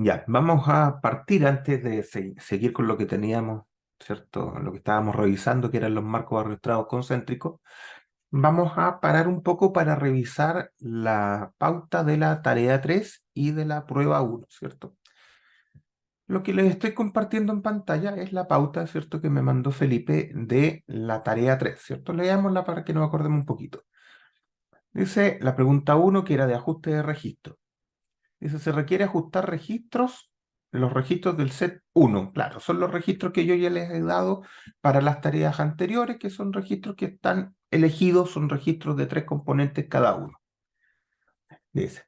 Ya, vamos a partir antes de seguir con lo que teníamos, ¿cierto? Lo que estábamos revisando, que eran los marcos arrastrados concéntricos. Vamos a parar un poco para revisar la pauta de la tarea 3 y de la prueba 1, ¿cierto? Lo que les estoy compartiendo en pantalla es la pauta, ¿cierto?, que me mandó Felipe de la tarea 3, ¿cierto? Leámosla para que nos acordemos un poquito. Dice la pregunta 1, que era de ajuste de registro. Dice, se requiere ajustar registros, los registros del set 1. Claro, son los registros que yo ya les he dado para las tareas anteriores, que son registros que están elegidos, son registros de 3 componentes cada uno. Dice,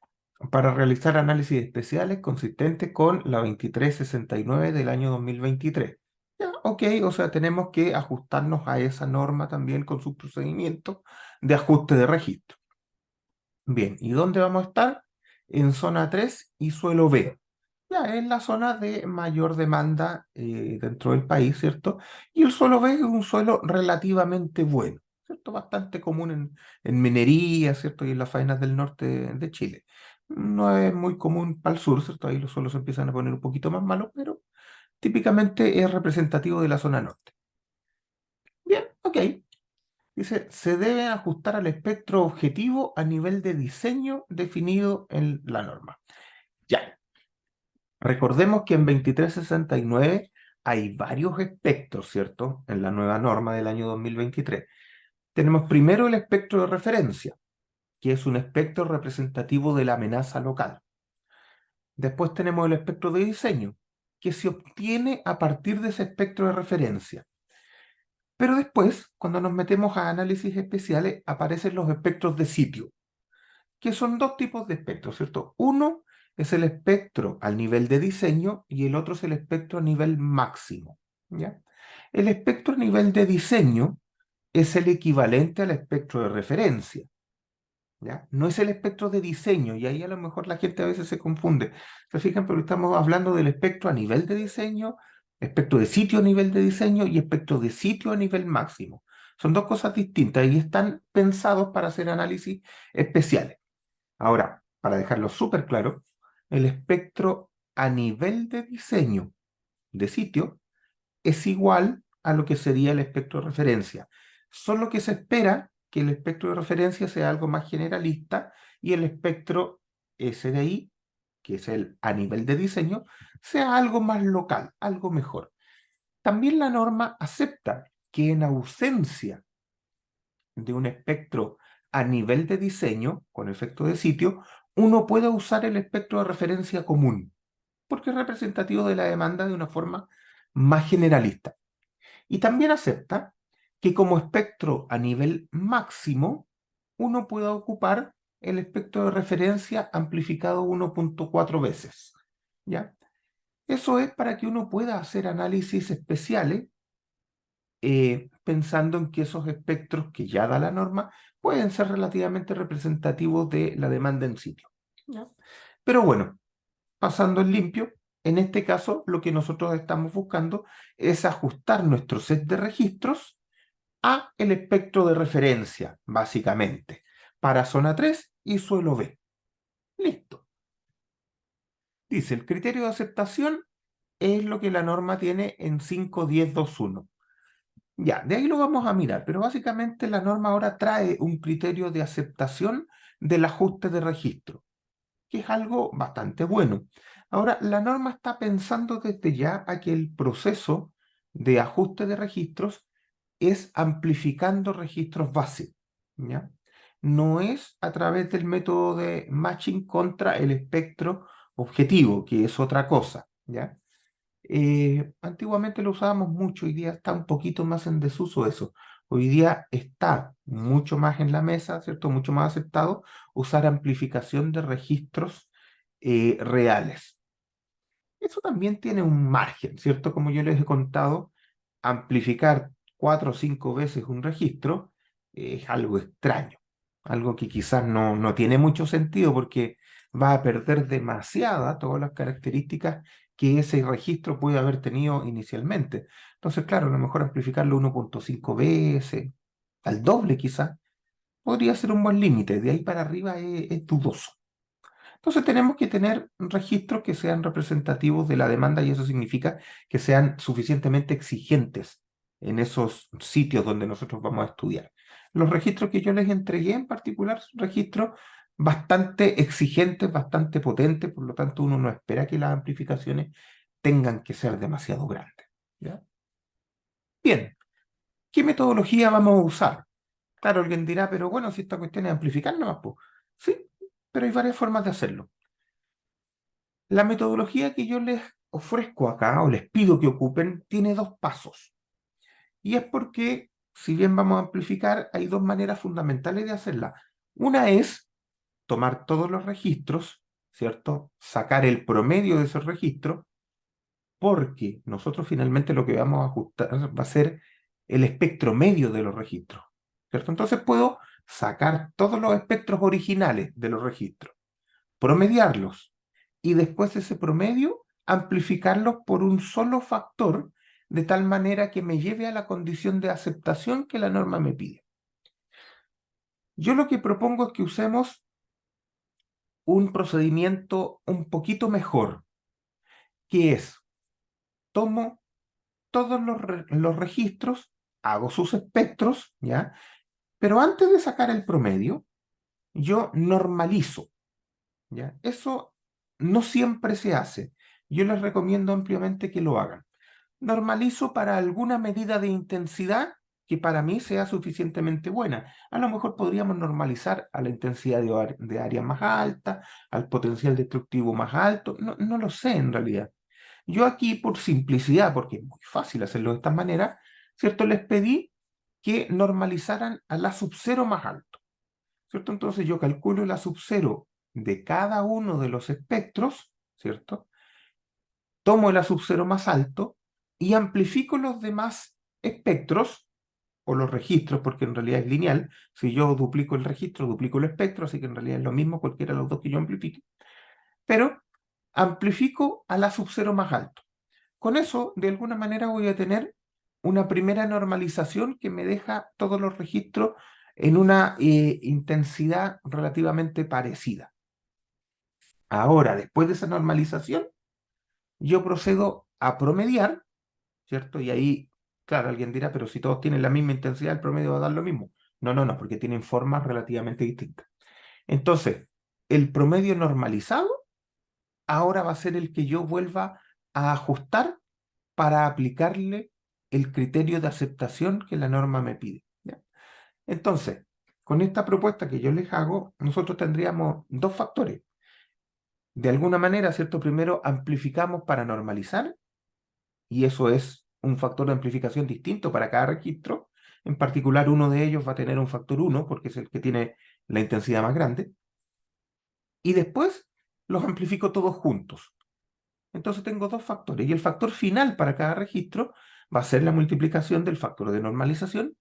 para realizar análisis especiales consistentes con la 2369 del año 2023. Ya, ok, o sea, tenemos que ajustarnos a esa norma también con su procedimiento de ajuste de registro. Bien, ¿y dónde vamos a estar? En zona 3 y suelo B. Ya, es la zona de mayor demanda dentro del país, ¿cierto? Y el suelo B es un suelo relativamente bueno, ¿cierto? Bastante común en minería, ¿cierto? Y en las faenas del norte de Chile. No es muy común para el sur, ¿cierto? Ahí los suelos se empiezan a poner un poquito más malos, pero típicamente es representativo de la zona norte. Bien, ok. Dice, se debe ajustar al espectro objetivo a nivel de diseño definido en la norma. Ya, recordemos que en 2369 hay varios espectros, ¿cierto? En la nueva norma del año 2023. Tenemos primero el espectro de referencia, que es un espectro representativo de la amenaza local. Después tenemos el espectro de diseño, que se obtiene a partir de ese espectro de referencia. Pero después, cuando nos metemos a análisis especiales, aparecen los espectros de sitio, que son dos tipos de espectros, ¿cierto? Uno es el espectro al nivel de diseño y el otro es el espectro a nivel máximo, ¿ya? El espectro a nivel de diseño es el equivalente al espectro de referencia, ¿ya? No es el espectro de diseño, y ahí a lo mejor la gente a veces se confunde. ¿Se fijan? Pero estamos hablando del espectro a nivel de diseño, espectro de sitio a nivel de diseño y espectro de sitio a nivel máximo. Son dos cosas distintas y están pensados para hacer análisis especiales. Ahora, para dejarlo súper claro, el espectro a nivel de diseño de sitio es igual a lo que sería el espectro de referencia. Solo que se espera que el espectro de referencia sea algo más generalista y el espectro SDI, que es el a nivel de diseño, sea algo más local, algo mejor. También la norma acepta que en ausencia de un espectro a nivel de diseño, con efecto de sitio, uno puede usar el espectro de referencia común, porque es representativo de la demanda de una forma más generalista. Y también acepta que como espectro a nivel máximo, uno pueda ocupar el espectro de referencia amplificado 1.4 veces. ¿Ya? Eso es para que uno pueda hacer análisis especiales pensando en que esos espectros que ya da la norma pueden ser relativamente representativos de la demanda en sitio. ¿Ya? Pero bueno, pasando en limpio, en este caso lo que nosotros estamos buscando es ajustar nuestro set de registros a el espectro de referencia, básicamente, para zona 3 y suelo B. Listo. Dice, el criterio de aceptación es lo que la norma tiene en 5.10.2.1. Ya, de ahí lo vamos a mirar, pero básicamente la norma ahora trae un criterio de aceptación del ajuste de registro, que es algo bastante bueno. Ahora, la norma está pensando desde ya a que el proceso de ajuste de registros es amplificando registros base, ¿ya? No es a través del método de matching contra el espectro objetivo, que es otra cosa, ¿ya? Antiguamente lo usábamos mucho, hoy día está un poquito más en desuso eso. Hoy día está mucho más en la mesa, ¿cierto? Mucho más aceptado usar amplificación de registros reales. Eso también tiene un margen, ¿cierto? Como yo les he contado, amplificar 4 o 5 veces un registro es algo extraño, algo que quizás no tiene mucho sentido porque va a perder demasiada todas las características que ese registro puede haber tenido inicialmente. Entonces, claro, a lo mejor amplificarlo 1.5 veces, al doble quizás, podría ser un buen límite. De ahí para arriba es dudoso. Entonces tenemos que tener registros que sean representativos de la demanda y eso significa que sean suficientemente exigentes en esos sitios donde nosotros vamos a estudiar. Los registros que yo les entregué en particular son registros bastante exigentes, bastante potentes, por lo tanto uno no espera que las amplificaciones tengan que ser demasiado grandes. ¿Ya? Bien, ¿qué metodología vamos a usar? Claro, alguien dirá, pero bueno, si esta cuestión es amplificar nomás, pues. Sí, pero hay varias formas de hacerlo. La metodología que yo les ofrezco acá, o les pido que ocupen, tiene dos pasos. Y es porque, si bien vamos a amplificar, hay dos maneras fundamentales de hacerla. Una es tomar todos los registros, ¿cierto? Sacar el promedio de esos registros, porque nosotros finalmente lo que vamos a ajustar va a ser el espectro medio de los registros, ¿cierto? Entonces puedo sacar todos los espectros originales de los registros, promediarlos y después ese promedio amplificarlos por un solo factor de tal manera que me lleve a la condición de aceptación que la norma me pide. Yo lo que propongo es que usemos un procedimiento un poquito mejor, que es, tomo todos los registros, hago sus espectros, ¿ya? Pero antes de sacar el promedio, yo normalizo, ¿ya? Eso no siempre se hace. Yo les recomiendo ampliamente que lo hagan. Normalizo para alguna medida de intensidad que para mí sea suficientemente buena. A lo mejor podríamos normalizar a la intensidad de área más alta, al potencial destructivo más alto. No, no lo sé en realidad. Yo aquí, por simplicidad, porque es muy fácil hacerlo de esta manera, ¿cierto? Les pedí que normalizaran a la sub-0 más alto, ¿cierto? Entonces yo calculo la sub-0 de cada uno de los espectros, ¿cierto? Tomo el sub-0 más alto y amplifico los demás espectros o los registros, porque en realidad es lineal. Si yo duplico el registro, duplico el espectro, así que en realidad es lo mismo cualquiera de los dos que yo amplifique. Pero amplifico a la sub-0 más alto. Con eso, de alguna manera, voy a tener una primera normalización que me deja todos los registros en una intensidad relativamente parecida. Ahora, después de esa normalización, yo procedo a promediar, ¿cierto? Y ahí, claro, alguien dirá, pero si todos tienen la misma intensidad, el promedio va a dar lo mismo. No, no, no, porque tienen formas relativamente distintas. Entonces, el promedio normalizado ahora va a ser el que yo vuelva a ajustar para aplicarle el criterio de aceptación que la norma me pide. ¿Ya? Entonces, con esta propuesta que yo les hago, nosotros tendríamos dos factores. De alguna manera, ¿cierto? Primero amplificamos para normalizar, y eso es un factor de amplificación distinto para cada registro. En particular, uno de ellos va a tener un factor 1, porque es el que tiene la intensidad más grande. Y después los amplifico todos juntos. Entonces tengo dos factores y el factor final para cada registro va a ser la multiplicación del factor de normalización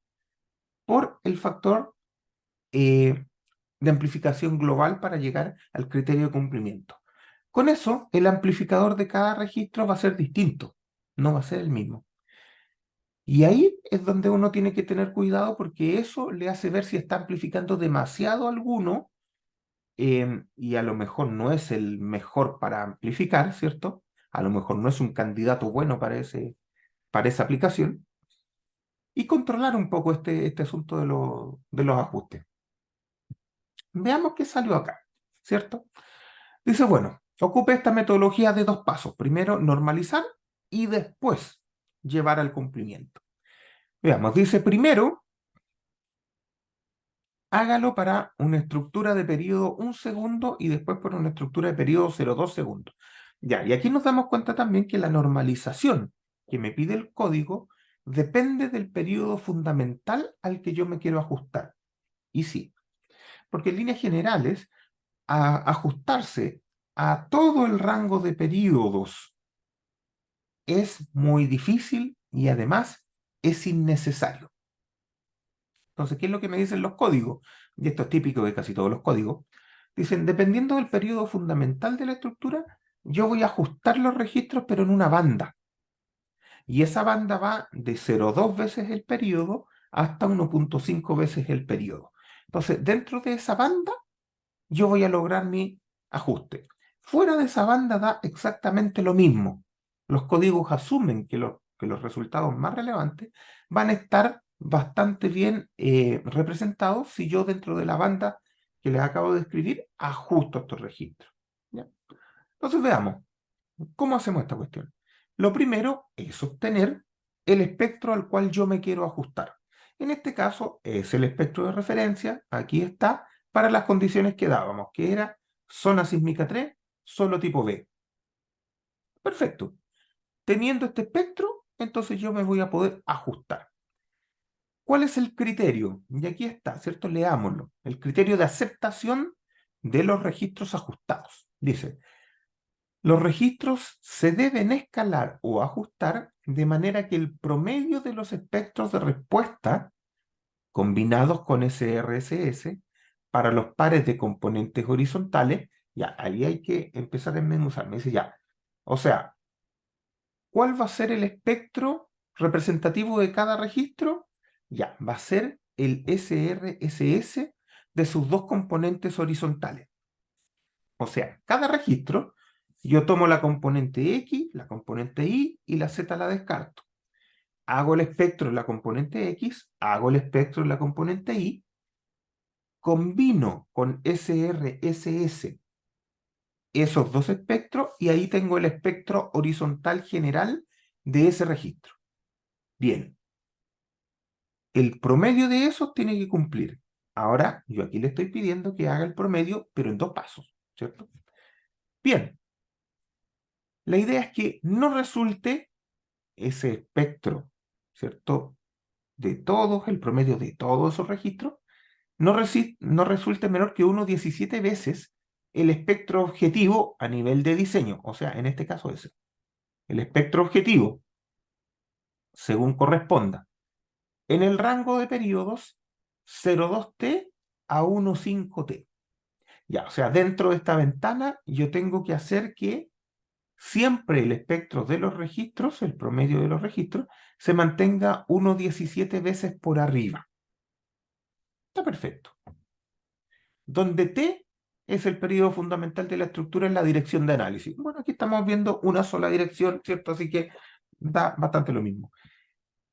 por el factor de amplificación global para llegar al criterio de cumplimiento. Con eso, el amplificador de cada registro va a ser distinto, no va a ser el mismo. Y ahí es donde uno tiene que tener cuidado porque eso le hace ver si está amplificando demasiado alguno y a lo mejor no es el mejor para amplificar, ¿cierto? A lo mejor no es un candidato bueno para esa aplicación, y controlar un poco este asunto de los ajustes. Veamos qué salió acá, ¿cierto? Dice, bueno, ocupe esta metodología de dos pasos. Primero, normalizar y después llevar al cumplimiento. Veamos, dice primero, hágalo para una estructura de periodo 1 segundo y después para una estructura de periodo 0,2 segundos. Ya, y aquí nos damos cuenta también que la normalización que me pide el código depende del periodo fundamental al que yo me quiero ajustar. Y sí, porque en líneas generales, ajustarse a todo el rango de periodos es muy difícil y además es innecesario. Entonces, ¿qué es lo que me dicen los códigos? Y esto es típico de casi todos los códigos. Dicen, dependiendo del periodo fundamental de la estructura, yo voy a ajustar los registros, pero en una banda. Y esa banda va de 0,2 veces el periodo hasta 1,5 veces el periodo. Entonces, dentro de esa banda, yo voy a lograr mi ajuste. Fuera de esa banda da exactamente lo mismo. Los códigos asumen que los resultados más relevantes van a estar bastante bien representados si yo dentro de la banda que les acabo de escribir ajusto estos registros. ¿Ya? Entonces veamos, ¿cómo hacemos esta cuestión? Lo primero es obtener el espectro al cual yo me quiero ajustar. En este caso es el espectro de referencia, aquí está, para las condiciones que dábamos, que era zona sísmica 3, solo tipo B. Perfecto. Teniendo este espectro, entonces yo me voy a poder ajustar. ¿Cuál es el criterio? Y aquí está, ¿cierto? Leámoslo. El criterio de aceptación de los registros ajustados. Dice, los registros se deben escalar o ajustar de manera que el promedio de los espectros de respuesta combinados con SRSS para los pares de componentes horizontales, ya, ahí hay que empezar a desmenuzar. Me dice ya, o sea, ¿cuál va a ser el espectro representativo de cada registro? Ya, va a ser el SRSS de sus dos componentes horizontales. O sea, cada registro, yo tomo la componente X, la componente Y y la Z la descarto. Hago el espectro en la componente X, hago el espectro en la componente Y, combino con SRSS esos dos espectros y ahí tengo el espectro horizontal general de ese registro. Bien, el promedio de esos tiene que cumplir. Ahora, yo aquí le estoy pidiendo que haga el promedio, pero en dos pasos, ¿cierto? Bien, la idea es que no resulte ese espectro, ¿cierto? De todos, el promedio de todos esos registros, no resulte menor que 1,17 veces el espectro objetivo a nivel de diseño. O sea, en este caso ese. El espectro objetivo, según corresponda, en el rango de periodos 0,2T a 1,5T. Ya, o sea, dentro de esta ventana yo tengo que hacer que siempre el espectro de los registros, el promedio de los registros, se mantenga 1,17 veces por arriba. Está perfecto. Donde T es el periodo fundamental de la estructura en la dirección de análisis. Bueno, aquí estamos viendo una sola dirección, ¿cierto? Así que da bastante lo mismo.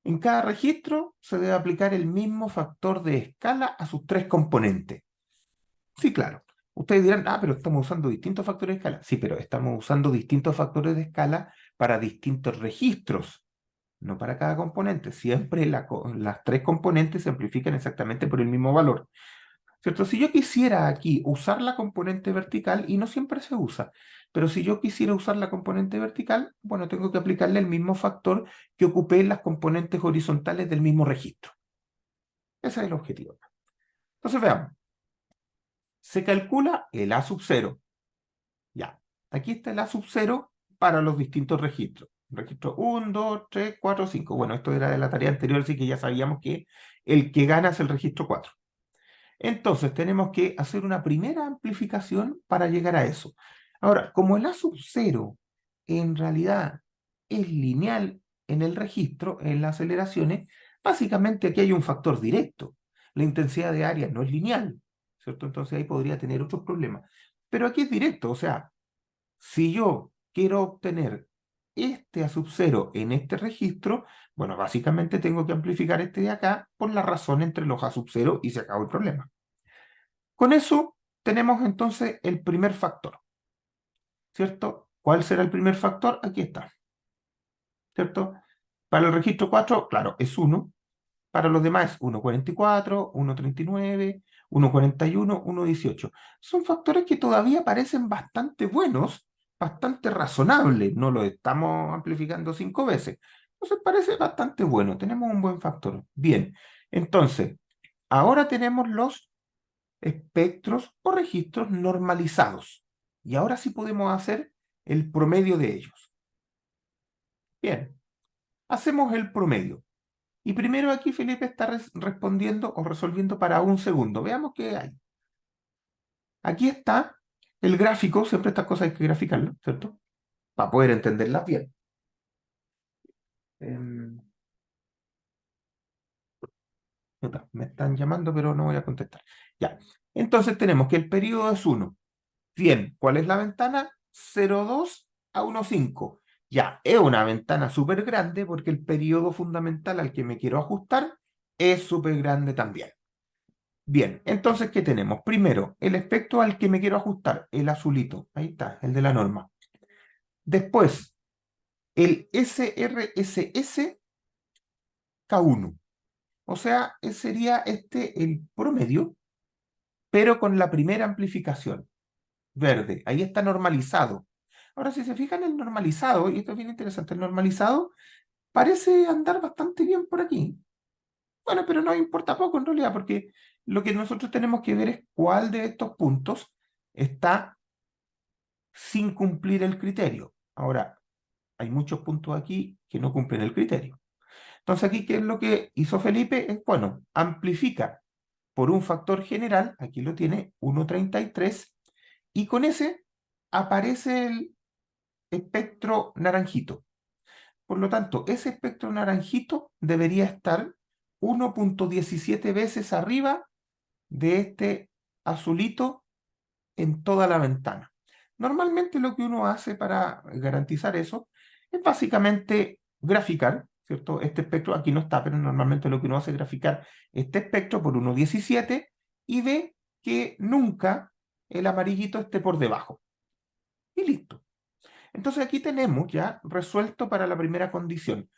En cada registro se debe aplicar el mismo factor de escala a sus tres componentes. Sí, claro. Ustedes dirán, pero estamos usando distintos factores de escala. Sí, pero estamos usando distintos factores de escala para distintos registros, no para cada componente. Siempre las tres componentes se amplifican exactamente por el mismo valor. ¿Cierto? Si yo quisiera aquí usar la componente vertical, y no siempre se usa, pero si yo quisiera usar la componente vertical, bueno, tengo que aplicarle el mismo factor que ocupé en las componentes horizontales del mismo registro. Ese es el objetivo. Entonces veamos. Se calcula el A sub 0. Ya. Aquí está el A sub 0 para los distintos registros. Registro 1, 2, 3, 4, 5. Bueno, esto era de la tarea anterior, así que ya sabíamos que el que gana es el registro 4. Entonces tenemos que hacer una primera amplificación para llegar a eso. Ahora, como el A sub 0 en realidad es lineal en el registro, en las aceleraciones, básicamente aquí hay un factor directo. La intensidad de área no es lineal, ¿cierto? Entonces ahí podría tener otros problemas. Pero aquí es directo, o sea, si yo quiero obtener este A sub 0 en este registro, bueno, básicamente tengo que amplificar este de acá por la razón entre los A sub 0 y se acabó el problema. Con eso tenemos entonces el primer factor, ¿cierto? ¿Cuál será el primer factor? Aquí está, ¿cierto? Para el registro 4, claro, es 1. Para los demás es 1,44, 1,39, 1,41, 1,18. Son factores que todavía parecen bastante buenos, bastante razonables. No lo estamos amplificando 5 veces. Entonces parece bastante bueno. Tenemos un buen factor. Bien, entonces, ahora tenemos los espectros o registros normalizados. Y ahora sí podemos hacer el promedio de ellos. Bien, hacemos el promedio. Y primero aquí Felipe está respondiendo o resolviendo para un segundo. Veamos qué hay. Aquí está el gráfico, siempre estas cosas hay que graficarlo, ¿cierto? Para poder entenderlas bien. Em, Me están llamando, pero no voy a contestar. Ya. Entonces tenemos que el periodo es 1. Bien, ¿cuál es la ventana? 0,2 a 1,5. Ya, es una ventana súper grande porque el periodo fundamental al que me quiero ajustar es súper grande también. Bien, entonces, ¿qué tenemos? Primero, el espectro al que me quiero ajustar, el azulito. Ahí está, el de la norma. Después, el SRSS K1. O sea, sería este el promedio, pero con la primera amplificación, verde. Ahí está normalizado. Ahora, si se fijan, el normalizado, y esto es bien interesante, el normalizado parece andar bastante bien por aquí. Bueno, pero no importa poco en realidad, porque lo que nosotros tenemos que ver es cuál de estos puntos está sin cumplir el criterio. Ahora, hay muchos puntos aquí que no cumplen el criterio. Entonces aquí, ¿qué es lo que hizo Felipe? Es, bueno, amplifica por un factor general, aquí lo tiene, 1,33, y con ese aparece el espectro naranjito. Por lo tanto, ese espectro naranjito debería estar 1,17 veces arriba de este azulito en toda la ventana. Normalmente lo que uno hace para garantizar eso es básicamente graficar, ¿cierto? Este espectro aquí no está, pero normalmente lo que uno hace es graficar este espectro por 1,17 y ve que nunca el amarillito esté por debajo. Y listo. Entonces aquí tenemos ya resuelto para la primera condición.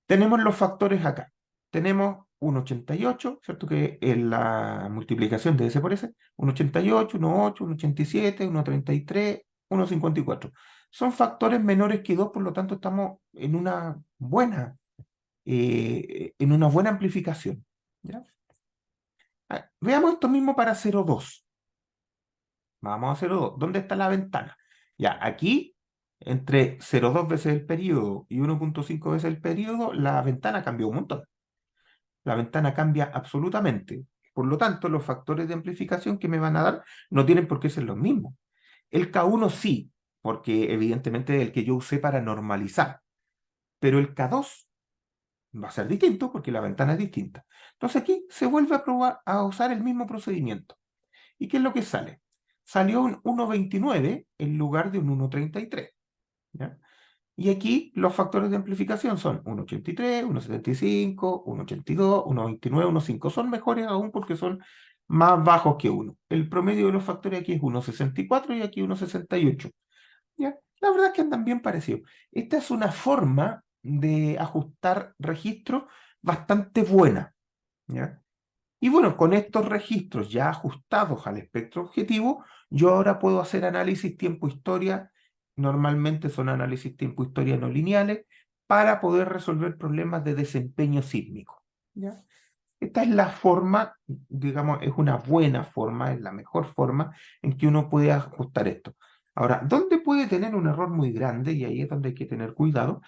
Tenemos los factores acá. Tenemos 1,88, ¿cierto? Que en la multiplicación de S por S, 1,88, 1,8, 1,87, 1,33, 1,54. Son factores menores que 2, por lo tanto estamos en una buena amplificación. ¿Ya? Veamos esto mismo para 0,2. Vamos a 0,2. ¿Dónde está la ventana? Ya, aquí, entre 0,2 veces el periodo y 1,5 veces el periodo, la ventana cambió un montón. La ventana cambia absolutamente. Por lo tanto, los factores de amplificación que me van a dar no tienen por qué ser los mismos. El K1 sí, porque evidentemente es el que yo usé para normalizar, pero el K2 va a ser distinto porque la ventana es distinta. Entonces aquí se vuelve a probar a usar el mismo procedimiento. ¿Y qué es lo que sale? Salió un 1,29 en lugar de un 1,33. ¿Ya? Y aquí los factores de amplificación son 1,83, 1,75, 1,82, 1,29, 1,5. Son mejores aún porque son más bajos que 1. El promedio de los factores aquí es 1,64 y aquí 1,68. ¿Ya? La verdad es que andan bien parecidos. Esta es una forma de ajustar registros bastante buena. ¿Ya? Y bueno, con estos registros ya ajustados al espectro objetivo, yo ahora puedo hacer análisis tiempo-historia. Normalmente son análisis tiempo-historia no lineales para poder resolver problemas de desempeño sísmico. ¿Ya? Esta es la forma, digamos, es una buena forma, es la mejor forma en que uno puede ajustar esto. Ahora, ¿dónde puede tener un error muy grande? Y ahí es donde hay que tener cuidado,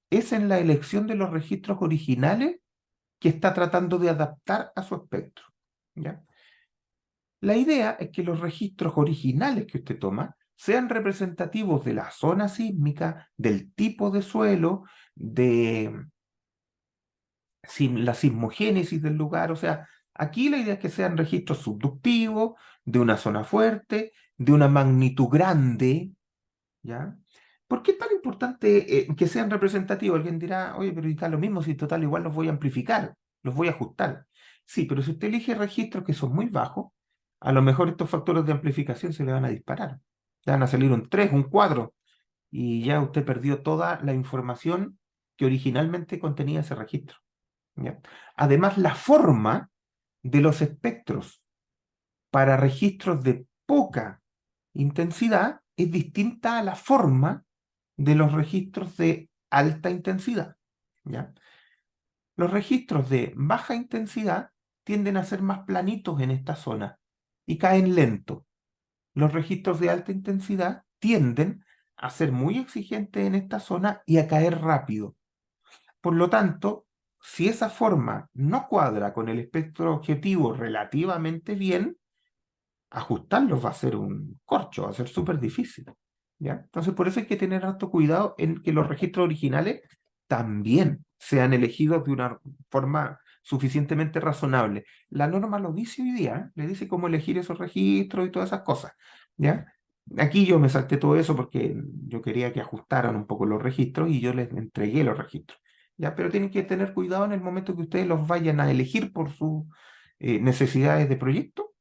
es en la elección de los registros originales que está tratando de adaptar a su espectro. ¿Ya? La idea es que los registros originales que usted toma sean representativos de la zona sísmica, del tipo de suelo, de la sismogénesis del lugar. O sea, aquí la idea es que sean registros subductivos, de una zona fuerte, de una magnitud grande. ¿Ya? ¿Por qué es tan importante que sean representativos? Alguien dirá, oye, pero está lo mismo, si total igual los voy a amplificar, los voy a ajustar. Sí, pero si usted elige registros que son muy bajos, a lo mejor estos factores de amplificación se le van a disparar. Le van a salir un 3, un 4, y ya usted perdió toda la información que originalmente contenía ese registro. ¿Ya? Además, la forma de los espectros para registros de poca intensidad es distinta a la forma de los registros de alta intensidad. ¿Ya? Los registros de baja intensidad tienden a ser más planitos en esta zona y caen lento. Los registros de alta intensidad tienden a ser muy exigentes en esta zona y a caer rápido. Por lo tanto, si esa forma no cuadra con el espectro objetivo relativamente bien, ajustarlos va a ser un corcho, va a ser súper difícil. ¿Ya? Entonces, por eso hay que tener harto cuidado en que los registros originales también sean elegidos de una forma suficientemente razonable. La norma lo dice hoy día, ¿eh? Le dice cómo elegir esos registros y todas esas cosas. ¿Ya? Aquí yo me salté todo eso porque yo quería que ajustaran un poco los registros y yo les entregué los registros. ¿Ya? Pero tienen que tener cuidado en el momento que ustedes los vayan a elegir por sus necesidades de proyecto,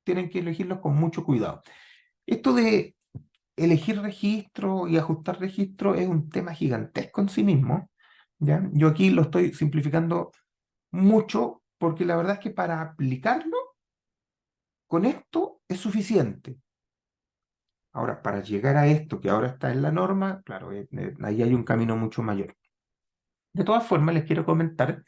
tienen que elegirlos con mucho cuidado. Esto de elegir registro y ajustar registro es un tema gigantesco en sí mismo, ¿ya? Yo aquí lo estoy simplificando mucho porque la verdad es que para aplicarlo con esto es suficiente. Ahora, para llegar a esto que ahora está en la norma, claro, ahí hay un camino mucho mayor. De todas formas, les quiero comentar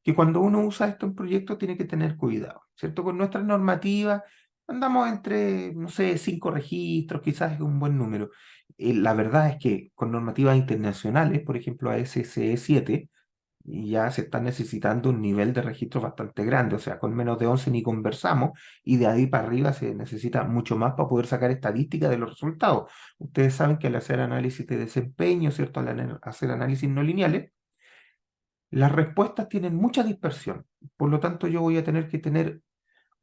que cuando uno usa esto en proyectos tiene que tener cuidado, ¿cierto? Con nuestras normativas andamos entre, no sé, 5 registros, quizás es un buen número. La verdad es que con normativas internacionales, por ejemplo, ASCE 7, ya se está necesitando un nivel de registro bastante grande, o sea, con menos de 11 ni conversamos, y de ahí para arriba se necesita mucho más para poder sacar estadística de los resultados. Ustedes saben que al hacer análisis de desempeño, ¿cierto? Hacer análisis no lineales, las respuestas tienen mucha dispersión. Por lo tanto, yo voy a tener que tener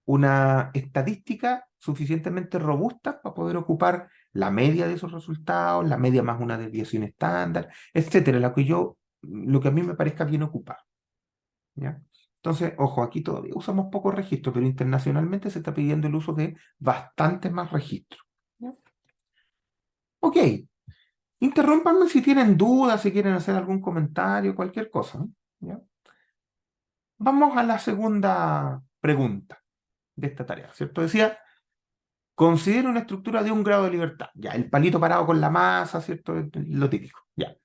una estadística suficientemente robusta para poder ocupar la media de esos resultados, la media más una desviación estándar, etcétera, lo que a mí me parezca bien ocupar. ¿Ya? Entonces, ojo, aquí todavía usamos pocos registros, pero internacionalmente se está pidiendo el uso de bastantes más registros. ¿Ya? Ok, interrúmpanme si tienen dudas, si quieren hacer algún comentario, cualquier cosa. ¿Ya? Vamos a la segunda pregunta de esta tarea, ¿cierto? Decía, considera una estructura de un grado de libertad. Ya, el palito parado con la masa, ¿cierto? Lo típico. Ya.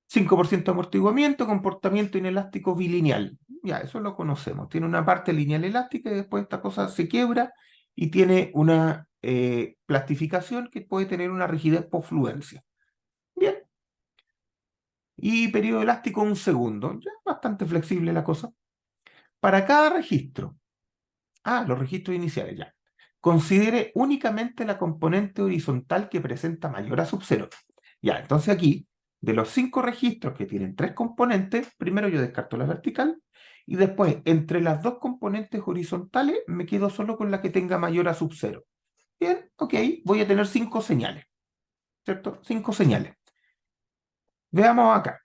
5% de amortiguamiento, comportamiento inelástico bilineal. Ya, eso lo conocemos. Tiene una parte lineal elástica y después esta cosa se quiebra y tiene una plastificación que puede tener una rigidez por fluencia. Bien. Y periodo elástico 1 segundo. Ya, bastante flexible la cosa. Para cada registro. Los registros iniciales, ya. Considere únicamente la componente horizontal que presenta mayor a sub cero. Ya, entonces aquí, de los 5 registros que tienen 3 componentes, primero yo descarto la vertical y después, entre las 2 componentes horizontales, me quedo solo con la que tenga mayor a sub cero. Bien, ok, voy a tener 5 señales, ¿cierto? 5 señales. Veamos acá.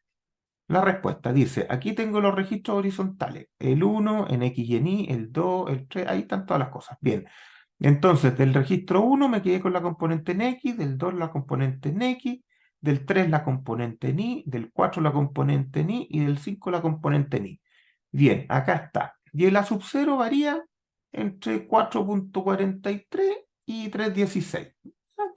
La respuesta dice, aquí tengo los registros horizontales, el 1 en X y en Y, el 2, el 3, ahí están todas las cosas. Bien, entonces del registro 1 me quedé con la componente en X, del 2 la componente en X, del 3 la componente en Y, del 4 la componente en Y y del 5 la componente en Y. Bien, acá está. Y el A sub 0 varía entre 4,43 y 3,16.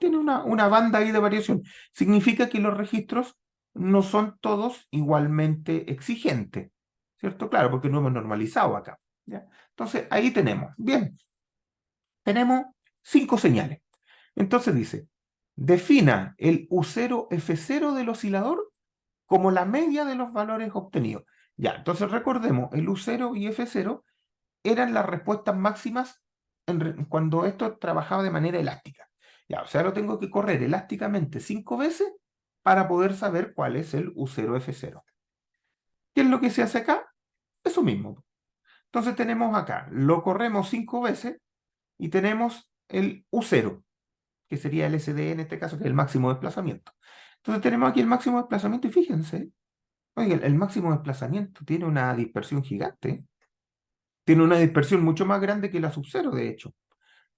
Tiene una banda ahí de variación. Significa que los registros no son todos igualmente exigentes, ¿cierto? Claro, porque no hemos normalizado acá. ¿Ya? Entonces, ahí tenemos. Bien, tenemos 5 señales. Entonces dice, defina el U0F0 del oscilador como la media de los valores obtenidos. Ya, entonces recordemos, el U0 y F0 eran las respuestas máximas cuando esto trabajaba de manera elástica. Ya, o sea, lo tengo que correr elásticamente 5 veces para poder saber cuál es el U0F0. ¿Qué es lo que se hace acá? Eso mismo. Entonces tenemos acá, lo corremos 5 veces y tenemos el U0, que sería el SD en este caso, que es el máximo desplazamiento. Entonces tenemos aquí el máximo desplazamiento y fíjense, oye, el máximo desplazamiento tiene una dispersión gigante, tiene una dispersión mucho más grande que la sub-0, de hecho.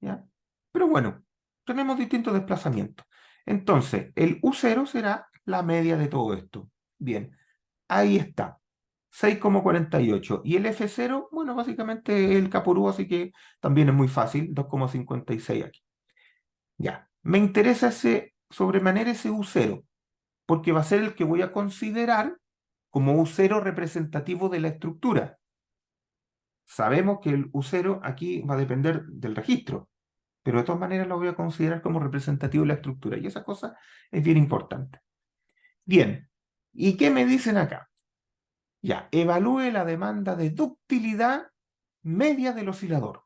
¿Ya? Pero bueno, tenemos distintos desplazamientos. Entonces, el U0 será la media de todo esto. Bien, ahí está. 6,48. Y el F0, bueno, básicamente el Caporú, así que también es muy fácil, 2,56 aquí. Ya, me interesa sobremanera ese U0, porque va a ser el que voy a considerar como U0 representativo de la estructura. Sabemos que el U0 aquí va a depender del registro, pero de todas maneras lo voy a considerar como representativo de la estructura, y esa cosa es bien importante. Bien, ¿y qué me dicen acá? Ya, evalúe la demanda de ductilidad media del oscilador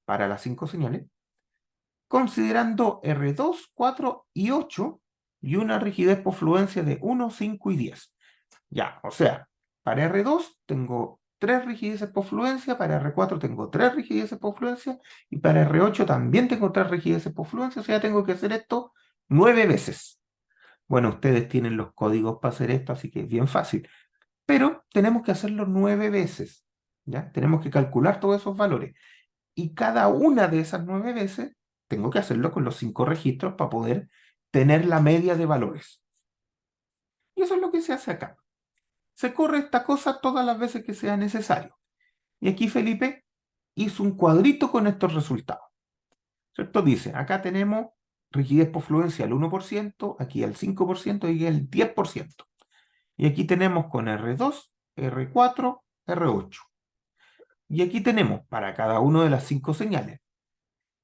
para las 5 señales, considerando R2, 4 y 8 y una rigidez por fluencia de 1, 5 y 10. Ya, o sea, para R2 tengo 3 rigideces por fluencia, para R4 tengo 3 rigideces por fluencia, y para R8 también tengo 3 rigideces por fluencia, o sea, tengo que hacer esto 9 veces. Bueno, ustedes tienen los códigos para hacer esto, así que es bien fácil. Pero tenemos que hacerlo 9 veces, ¿ya? Tenemos que calcular todos esos valores. Y cada una de esas 9 veces tengo que hacerlo con los 5 registros para poder tener la media de valores. Y eso es lo que se hace acá. Se corre esta cosa todas las veces que sea necesario. Y aquí Felipe hizo un cuadrito con estos resultados. ¿Cierto? Dice, acá tenemos rigidez por fluencia al 1%, aquí al 5% y al 10%. Y aquí tenemos con R2, R4, R8. Y aquí tenemos para cada una de las 5 señales,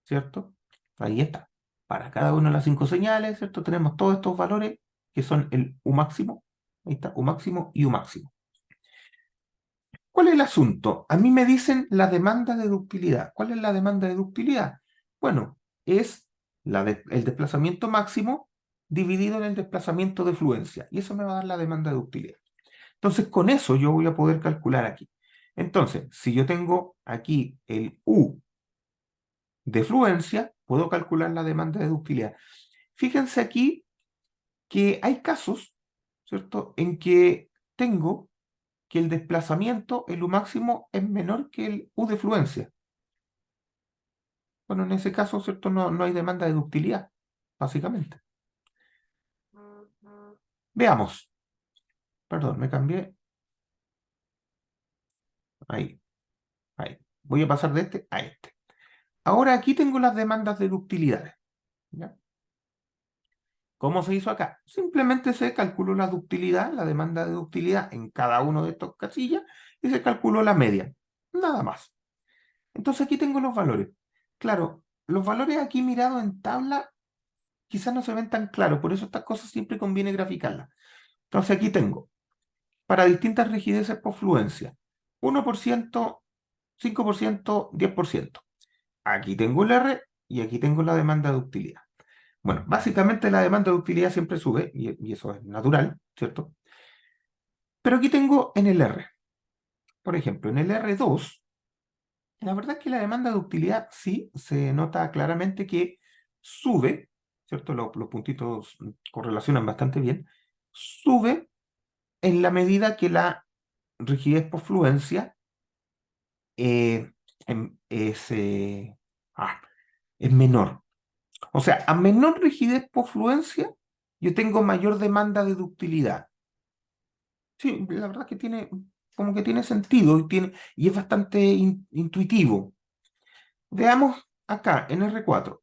¿cierto? Ahí está. Para cada una de las 5 señales, ¿cierto? Tenemos todos estos valores que son el U máximo, ahí está, U máximo y U máximo. ¿Cuál es el asunto? A mí me dicen la demanda de ductilidad. ¿Cuál es la demanda de ductilidad? Bueno, es el desplazamiento máximo dividido en el desplazamiento de fluencia. Y eso me va a dar la demanda de ductilidad. Entonces, con eso yo voy a poder calcular aquí. Entonces, si yo tengo aquí el U de fluencia, puedo calcular la demanda de ductilidad. Fíjense aquí que hay casos, ¿cierto?, en que tengo que el desplazamiento, el U máximo, es menor que el U de fluencia. Bueno, en ese caso, ¿cierto?, no hay demanda de ductilidad, básicamente. Veamos. Perdón, me cambié. Ahí, ahí. Voy a pasar de este a este. Ahora aquí tengo las demandas de ductilidades, ¿ya? ¿Cómo se hizo acá? Simplemente se calculó la ductilidad, la demanda de ductilidad en cada uno de estos casillas y se calculó la media. Nada más. Entonces aquí tengo los valores. Claro, los valores aquí mirados en tabla quizás no se ven tan claros, por eso estas cosas siempre conviene graficarlas. Entonces aquí tengo, para distintas rigideces por fluencia, 1%, 5%, 10%. Aquí tengo el R y aquí tengo la demanda de ductilidad. Bueno, básicamente la demanda de utilidad siempre sube, y eso es natural, ¿cierto? Pero aquí tengo en el R. Por ejemplo, en el R2, la verdad es que la demanda de utilidad sí se nota claramente que sube, ¿cierto? Los puntitos correlacionan bastante bien. Sube en la medida que la rigidez por fluencia eh, es, es menor. O sea, a menor rigidez por fluencia, yo tengo mayor demanda de ductilidad. Sí, la verdad que tiene, como que tiene sentido y es bastante intuitivo. Veamos acá en R4.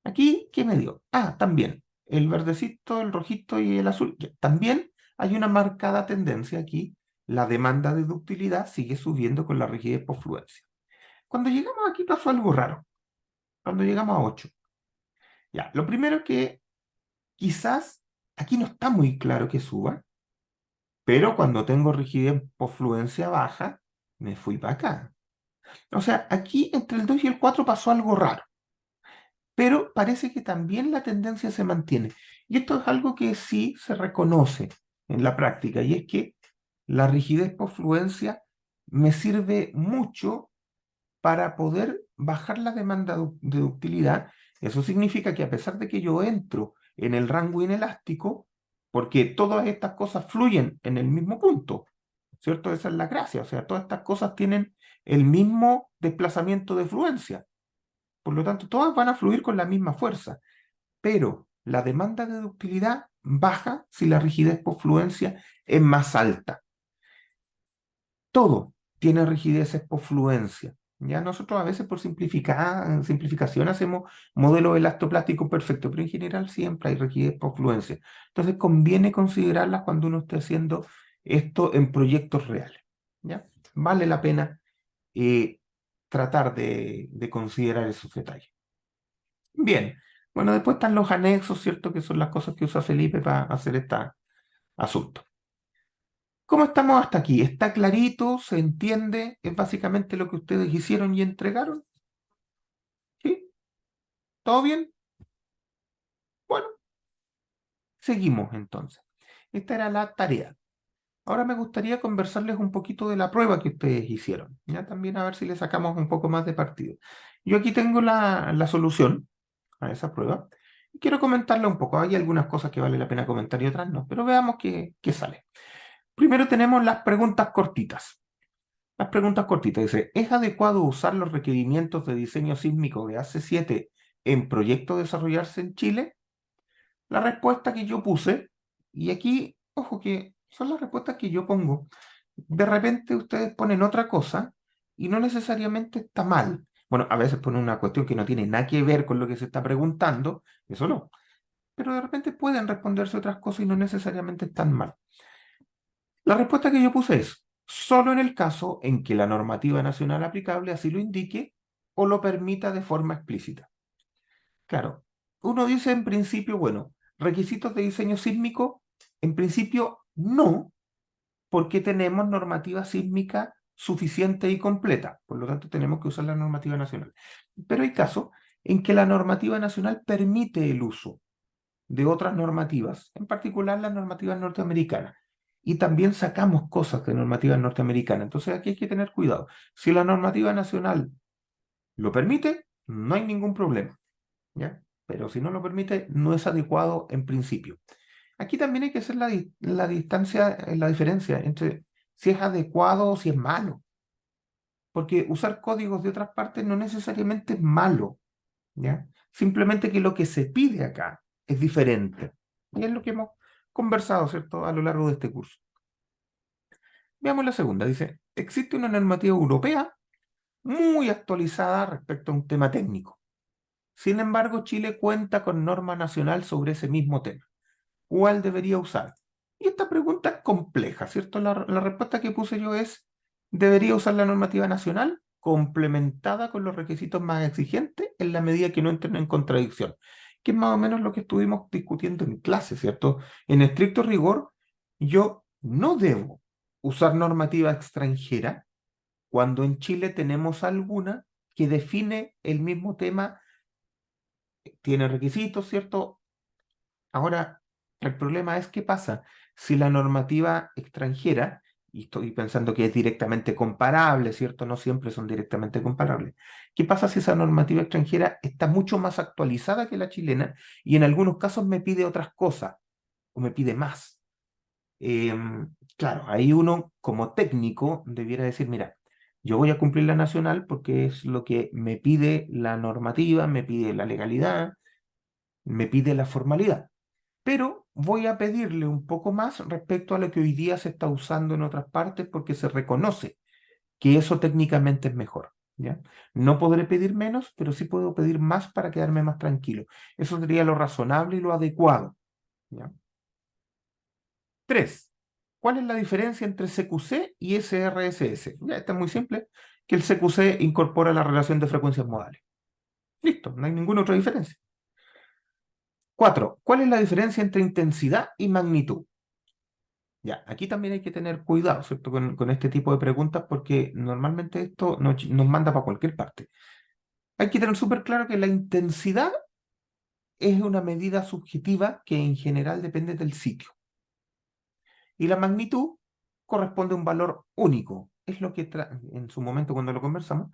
Aquí, ¿qué me dio? Ah, también, el verdecito, el rojito y el azul. Ya, también hay una marcada tendencia aquí. La demanda de ductilidad sigue subiendo con la rigidez por fluencia. Cuando llegamos aquí pasó algo raro. Cuando llegamos a 8. Ya, lo primero es que quizás aquí no está muy claro que suba, pero cuando tengo rigidez por fluencia baja, me fui para acá. O sea, aquí entre el 2 y el 4 pasó algo raro, pero parece que también la tendencia se mantiene. Y esto es algo que sí se reconoce en la práctica, y es que la rigidez por fluencia me sirve mucho para poder bajar la demanda de ductilidad. Eso significa que a pesar de que yo entro en el rango inelástico, porque todas estas cosas fluyen en el mismo punto, ¿cierto? Esa es la gracia, o sea, todas estas cosas tienen el mismo desplazamiento de fluencia, por lo tanto, todas van a fluir con la misma fuerza, pero la demanda de ductilidad baja si la rigidez por fluencia es más alta. Todo tiene rigideces por fluencia. Ya nosotros a veces por simplificación hacemos modelos elastoplásticos perfectos, pero en general siempre hay rigidez por fluencia. Entonces conviene considerarlas cuando uno esté haciendo esto en proyectos reales. ¿Ya? Vale la pena eh, tratar de considerar esos detalles. Bien, bueno, después están los anexos, ¿cierto? Que son las cosas que usa Felipe para hacer este asunto. ¿Cómo estamos hasta aquí? ¿Está clarito? ¿Se entiende? ¿Es básicamente lo que ustedes hicieron y entregaron? ¿Sí? ¿Todo bien? Bueno, seguimos entonces. Esta era la tarea. Ahora me gustaría conversarles un poquito de la prueba que ustedes hicieron, ya también a ver si le sacamos un poco más de partido. Yo aquí tengo la solución a esa prueba. Quiero comentarla un poco. Hay algunas cosas que vale la pena comentar y otras no, pero veamos qué sale. Primero tenemos las preguntas cortitas. Las preguntas cortitas. Dice, ¿es adecuado usar los requerimientos de diseño sísmico de AC7 en proyectos desarrollarse en Chile? La respuesta que yo puse, y aquí, ojo que son las respuestas que yo pongo. De repente ustedes ponen otra cosa y no necesariamente está mal. Bueno, a veces ponen una cuestión que no tiene nada que ver con lo que se está preguntando, eso no. Pero de repente pueden responderse otras cosas y no necesariamente están mal. La respuesta que yo puse es, solo en el caso en que la normativa nacional aplicable así lo indique o lo permita de forma explícita. Claro, uno dice en principio, bueno, requisitos de diseño sísmico, en principio no, porque tenemos normativa sísmica suficiente y completa, por lo tanto tenemos que usar la normativa nacional. Pero hay casos en que la normativa nacional permite el uso de otras normativas, en particular las normativas norteamericanas. Y también sacamos cosas de normativas norteamericanas. Entonces aquí hay que tener cuidado. Si la normativa nacional lo permite, no hay ningún problema, ¿ya? Pero si no lo permite, no es adecuado en principio. Aquí también hay que hacer la distancia, la diferencia entre si es adecuado o si es malo. Porque usar códigos de otras partes no necesariamente es malo, ¿ya? Simplemente que lo que se pide acá es diferente. Y es lo que hemos conversado, ¿cierto?, a lo largo de este curso. Veamos la segunda. Dice, existe una normativa europea muy actualizada respecto a un tema técnico. Sin embargo, Chile cuenta con norma nacional sobre ese mismo tema. ¿Cuál debería usar? Y esta pregunta es compleja, ¿cierto? La respuesta que puse yo es, debería usar la normativa nacional complementada con los requisitos más exigentes en la medida que no entren en contradicción, que es más o menos lo que estuvimos discutiendo en clase, ¿cierto? En estricto rigor, yo no debo usar normativa extranjera cuando en Chile tenemos alguna que define el mismo tema, tiene requisitos, ¿cierto? Ahora, el problema es qué pasa si la normativa extranjera, y estoy pensando que es directamente comparable, ¿cierto? No siempre son directamente comparables. ¿Qué pasa si esa normativa extranjera está mucho más actualizada que la chilena y en algunos casos me pide otras cosas o me pide más? Claro, ahí uno como técnico debiera decir, mira, yo voy a cumplir la nacional porque es lo que me pide la normativa, me pide la legalidad, me pide la formalidad, pero voy a pedirle un poco más respecto a lo que hoy día se está usando en otras partes porque se reconoce que eso técnicamente es mejor, ¿ya? No podré pedir menos, pero sí puedo pedir más para quedarme más tranquilo. Eso sería lo razonable y lo adecuado, ¿ya? 3. ¿Cuál es la diferencia entre CQC y SRSS? Ya está muy simple, que el CQC incorpora la relación de frecuencias modales. Listo, no hay ninguna otra diferencia. 4. ¿Cuál es la diferencia entre intensidad y magnitud? Ya, aquí también hay que tener cuidado, ¿cierto? Con este tipo de preguntas porque normalmente esto nos manda para cualquier parte. Hay que tener súper claro que la intensidad es una medida subjetiva que en general depende del sitio. Y la magnitud corresponde a un valor único. Es lo que, en su momento cuando lo conversamos,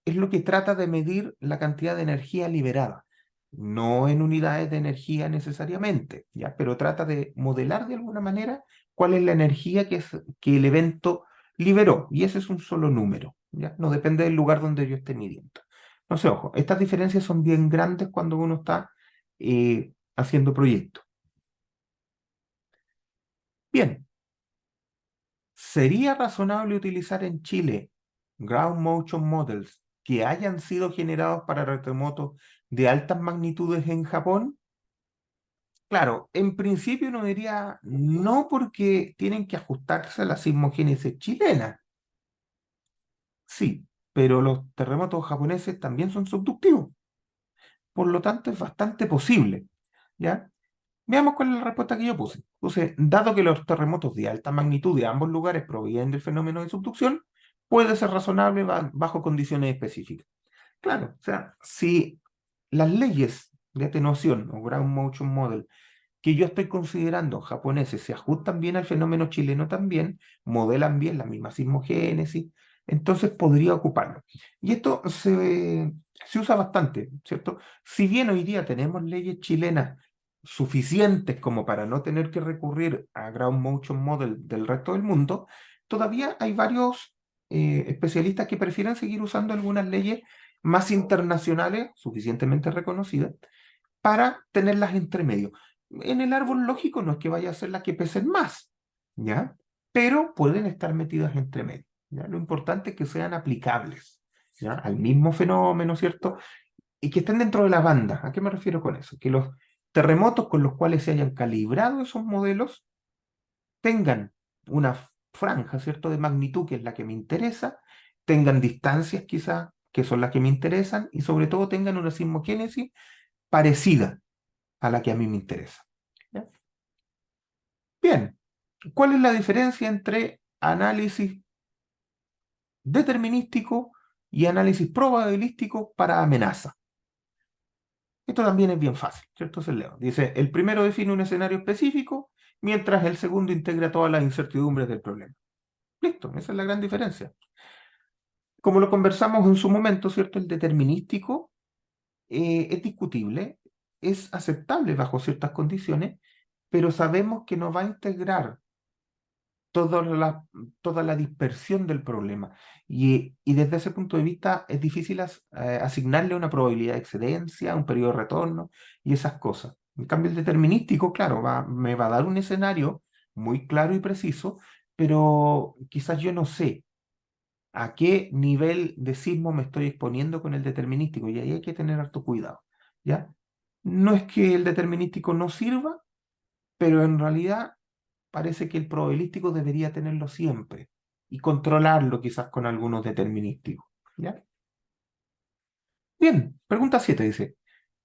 es lo que trata de medir la cantidad de energía liberada. No en unidades de energía necesariamente, ¿ya? Pero trata de modelar de alguna manera cuál es la energía que el evento liberó. Y ese es un solo número, ¿ya? No depende del lugar donde yo esté midiendo. Entonces, ojo, estas diferencias son bien grandes cuando uno está haciendo proyectos. Bien, ¿sería razonable utilizar en Chile ground motion models que hayan sido generados para terremotos de altas magnitudes en Japón? Claro, en principio uno diría no porque tienen que ajustarse a la sismogénesis chilena. Sí, pero los terremotos japoneses también son subductivos. Por lo tanto, es bastante posible. ¿Ya? Veamos cuál es la respuesta que yo puse. Puse, dado que los terremotos de alta magnitud de ambos lugares provienen del fenómeno de subducción, puede ser razonable bajo condiciones específicas. Claro, o sea, si las leyes de atenuación o ground motion model que yo estoy considerando japoneses se ajustan bien al fenómeno chileno también, modelan bien la misma sismogénesis, entonces podría ocuparlo. Y esto se usa bastante, ¿cierto? Si bien hoy día tenemos leyes chilenas suficientes como para no tener que recurrir a Ground Motion Model del resto del mundo, todavía hay varios especialistas que prefieren seguir usando algunas leyes más internacionales, suficientemente reconocidas, para tenerlas entre medio. En el árbol lógico no es que vaya a ser las que pesen más, ¿ya? Pero pueden estar metidas entre medio, ¿ya? Lo importante es que sean aplicables, ¿ya? Al mismo fenómeno, ¿cierto? Y que estén dentro de la banda. ¿A qué me refiero con eso? Que los terremotos con los cuales se hayan calibrado esos modelos tengan una franja, ¿cierto?, de magnitud, que es la que me interesa, tengan distancias quizás, que son las que me interesan, y sobre todo tengan una sismogénesis parecida a la que a mí me interesa. ¿Ya? Bien, ¿cuál es la diferencia entre análisis determinístico y análisis probabilístico para amenaza? Esto también es bien fácil, ¿cierto? Se leo. Dice, el primero define un escenario específico, mientras el segundo integra todas las incertidumbres del problema. Listo, esa es la gran diferencia. Como lo conversamos en su momento, ¿cierto? El determinístico es discutible, es aceptable bajo ciertas condiciones, pero sabemos que no va a integrar toda toda la dispersión del problema. Y desde ese punto de vista es difícil asignarle una probabilidad de excedencia, un periodo de retorno y esas cosas. En cambio, el determinístico, claro, me va a dar un escenario muy claro y preciso, pero quizás yo no sé a qué nivel de sismo me estoy exponiendo con el determinístico, y ahí hay que tener harto cuidado, ¿ya? No es que el determinístico no sirva, pero en realidad parece que el probabilístico debería tenerlo siempre y controlarlo quizás con algunos determinísticos, ¿ya? Bien, pregunta 7 dice,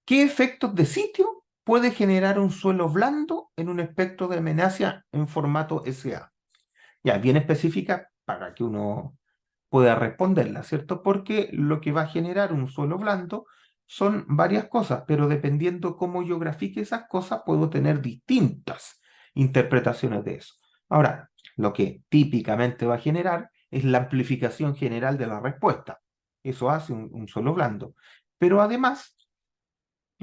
¿qué efectos de sitio puede generar un suelo blando en un espectro de amenaza en formato SA? Ya, bien específica para que uno pueda responderla, ¿cierto? Porque lo que va a generar un suelo blando son varias cosas, pero dependiendo cómo yo grafique esas cosas, puedo tener distintas interpretaciones de eso. Ahora, lo que típicamente va a generar es la amplificación general de la respuesta. Eso hace un suelo blando. Pero además,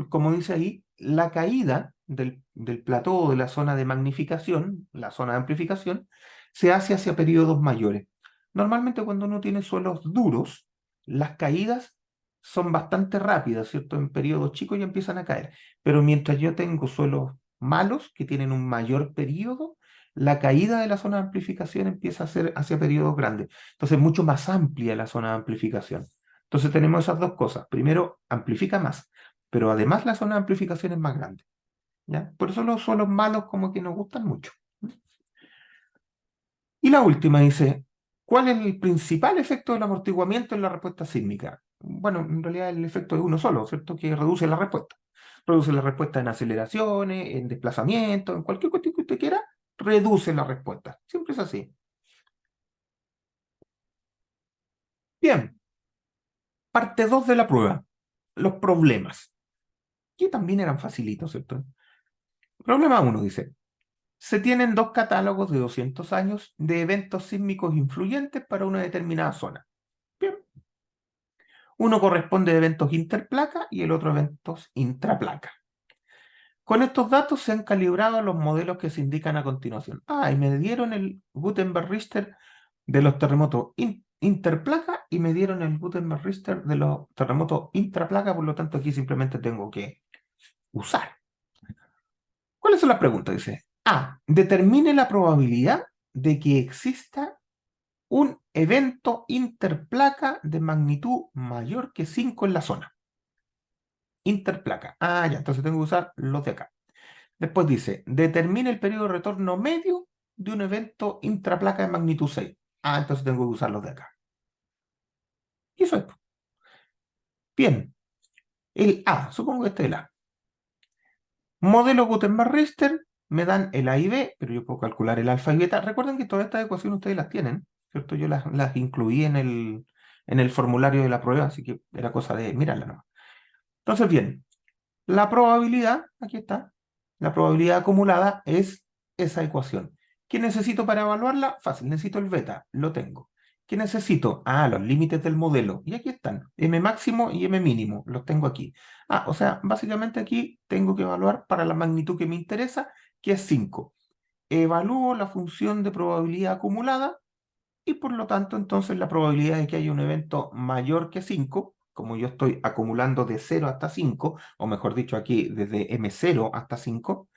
como dice ahí, la caída del plató de la zona de magnificación, la zona de amplificación, se hace hacia periodos mayores. Normalmente cuando uno tiene suelos duros, las caídas son bastante rápidas, ¿cierto? En periodos chicos ya empiezan a caer. Pero mientras yo tengo suelos malos, que tienen un mayor periodo, la caída de la zona de amplificación empieza a ser hacia periodos grandes. Entonces, mucho más amplia la zona de amplificación. Entonces tenemos esas dos cosas. Primero, amplifica más, pero además la zona de amplificación es más grande, ¿ya? Por eso los suelos malos como que nos gustan mucho. Y la última dice, ¿cuál es el principal efecto del amortiguamiento en la respuesta sísmica? Bueno, en realidad el efecto es uno solo, ¿cierto? Que reduce la respuesta. Reduce la respuesta en aceleraciones, en desplazamiento, en cualquier cuestión que usted quiera, reduce la respuesta. Siempre es así. Bien, parte 2 de la prueba, los problemas, que también eran facilitos, ¿cierto? Problema uno dice, se tienen dos catálogos de 200 años de eventos sísmicos influyentes para una determinada zona. Bien. Uno corresponde a eventos interplaca y el otro a eventos intraplaca. Con estos datos se han calibrado los modelos que se indican a continuación. Ah, y me dieron el Gutenberg-Richter de los terremotos interplaca y me dieron el Gutenberg-Richter de los terremotos intraplaca, por lo tanto aquí simplemente tengo que usar. ¿Cuáles son las preguntas? Dice, A, determine la probabilidad de que exista un evento interplaca de magnitud mayor que 5 en la zona. Interplaca. Ah, ya, entonces tengo que usar los de acá. Después dice, determine el periodo de retorno medio de un evento intraplaca de magnitud 6. Ah, entonces tengo que usar los de acá. Y eso es. Bien. El A, supongo que este es el A. Modelo Gutenberg-Richter me dan el A y B, pero yo puedo calcular el alfa y beta. Recuerden que todas estas ecuaciones ustedes las tienen, ¿cierto? Yo las incluí en el formulario de la prueba, así que era cosa de mirarla, ¿no? Entonces, bien, la probabilidad, aquí está, La probabilidad acumulada es esa ecuación. ¿Qué necesito para evaluarla? Fácil, necesito el beta, lo tengo. ¿Qué necesito? Ah, los límites del modelo. Y aquí están, M máximo y M mínimo, los tengo aquí. Ah, o sea, básicamente aquí tengo que evaluar para la magnitud que me interesa, que es 5. Evalúo la función de probabilidad acumulada y por lo tanto entonces la probabilidad de que haya un evento mayor que 5, como yo estoy acumulando de 0 hasta 5, o mejor dicho aquí desde M0 hasta 5,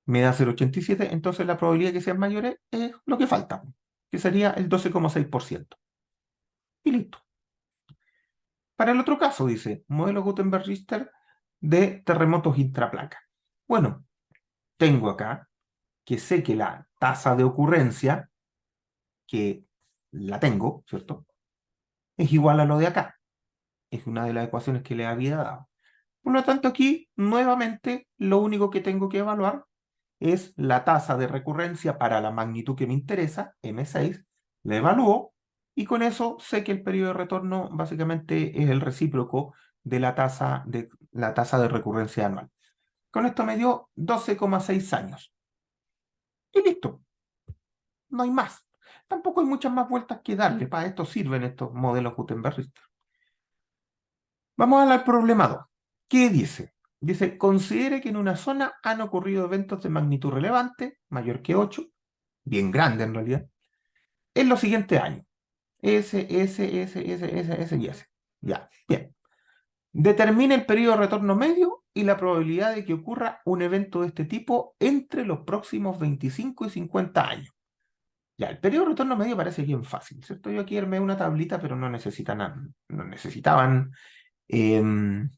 me da 0,87, entonces la probabilidad de que sean mayores es lo que falta, que sería el 12,6%. Y listo. Para el otro caso, dice, modelo Gutenberg-Richter de terremotos intraplaca. Bueno, tengo acá que sé que la tasa de ocurrencia, que la tengo, ¿cierto? Es igual a lo de acá. Es una de las ecuaciones que le había dado. Por lo tanto, aquí, nuevamente, lo único que tengo que evaluar es la tasa de recurrencia para la magnitud que me interesa, M6, la evalúo y con eso sé que el periodo de retorno básicamente es el recíproco de la tasa de recurrencia anual. Con esto me dio 12,6 años. Y listo, no hay más. Tampoco hay muchas más vueltas que darle. Para esto sirven estos modelos Gutenberg-Richter. Vamos al problema 2. ¿Qué dice? Dice, considere que en una zona han ocurrido eventos de magnitud relevante, mayor que 8, bien grande en realidad, en los siguientes años. S y S. Ya, bien. Determina el periodo de retorno medio y la probabilidad de que ocurra un evento de este tipo entre los próximos 25 y 50 años. Ya, el periodo de retorno medio parece bien fácil, ¿cierto? Yo aquí armé una tablita, pero no necesitaban em,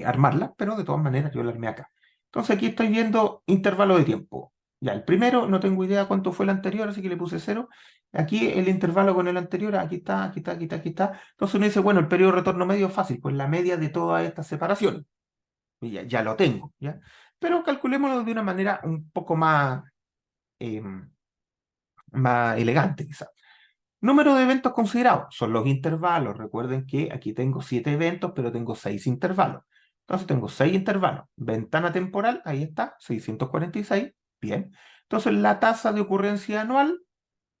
armarla, pero de todas maneras yo la armé acá. Entonces aquí estoy viendo intervalo de tiempo. Ya, el primero no tengo idea cuánto fue el anterior, así que le puse 0. Aquí el intervalo con el anterior, aquí está, aquí está, aquí está, aquí está. Entonces uno dice, bueno, el periodo de retorno medio es fácil, pues la media de todas estas separaciones. Y ya lo tengo, ¿ya? Pero calculémoslo de una manera un poco más elegante, quizás. Número de eventos considerados son los intervalos. Recuerden que aquí tengo 7 eventos, pero tengo 6 intervalos. Entonces tengo 6 intervalos. Ventana temporal, ahí está, 646. Bien. Entonces la tasa de ocurrencia anual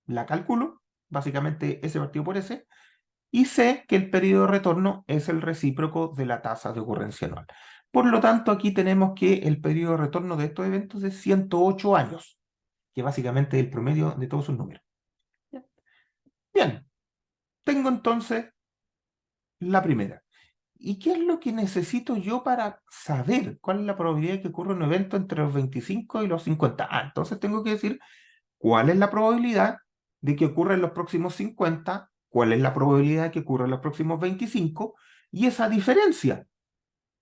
la calculo, básicamente S partido por S, y sé que el periodo de retorno es el recíproco de la tasa de ocurrencia anual. Por lo tanto, aquí tenemos que el periodo de retorno de estos eventos es 108 años, que básicamente es el promedio de todos sus números. Bien, tengo entonces la primera. ¿Y qué es lo que necesito yo para saber cuál es la probabilidad de que ocurra un evento entre los 25 y los 50? Ah, entonces tengo que decir cuál es la probabilidad de que ocurra en los próximos 50, cuál es la probabilidad de que ocurra en los próximos 25, y esa diferencia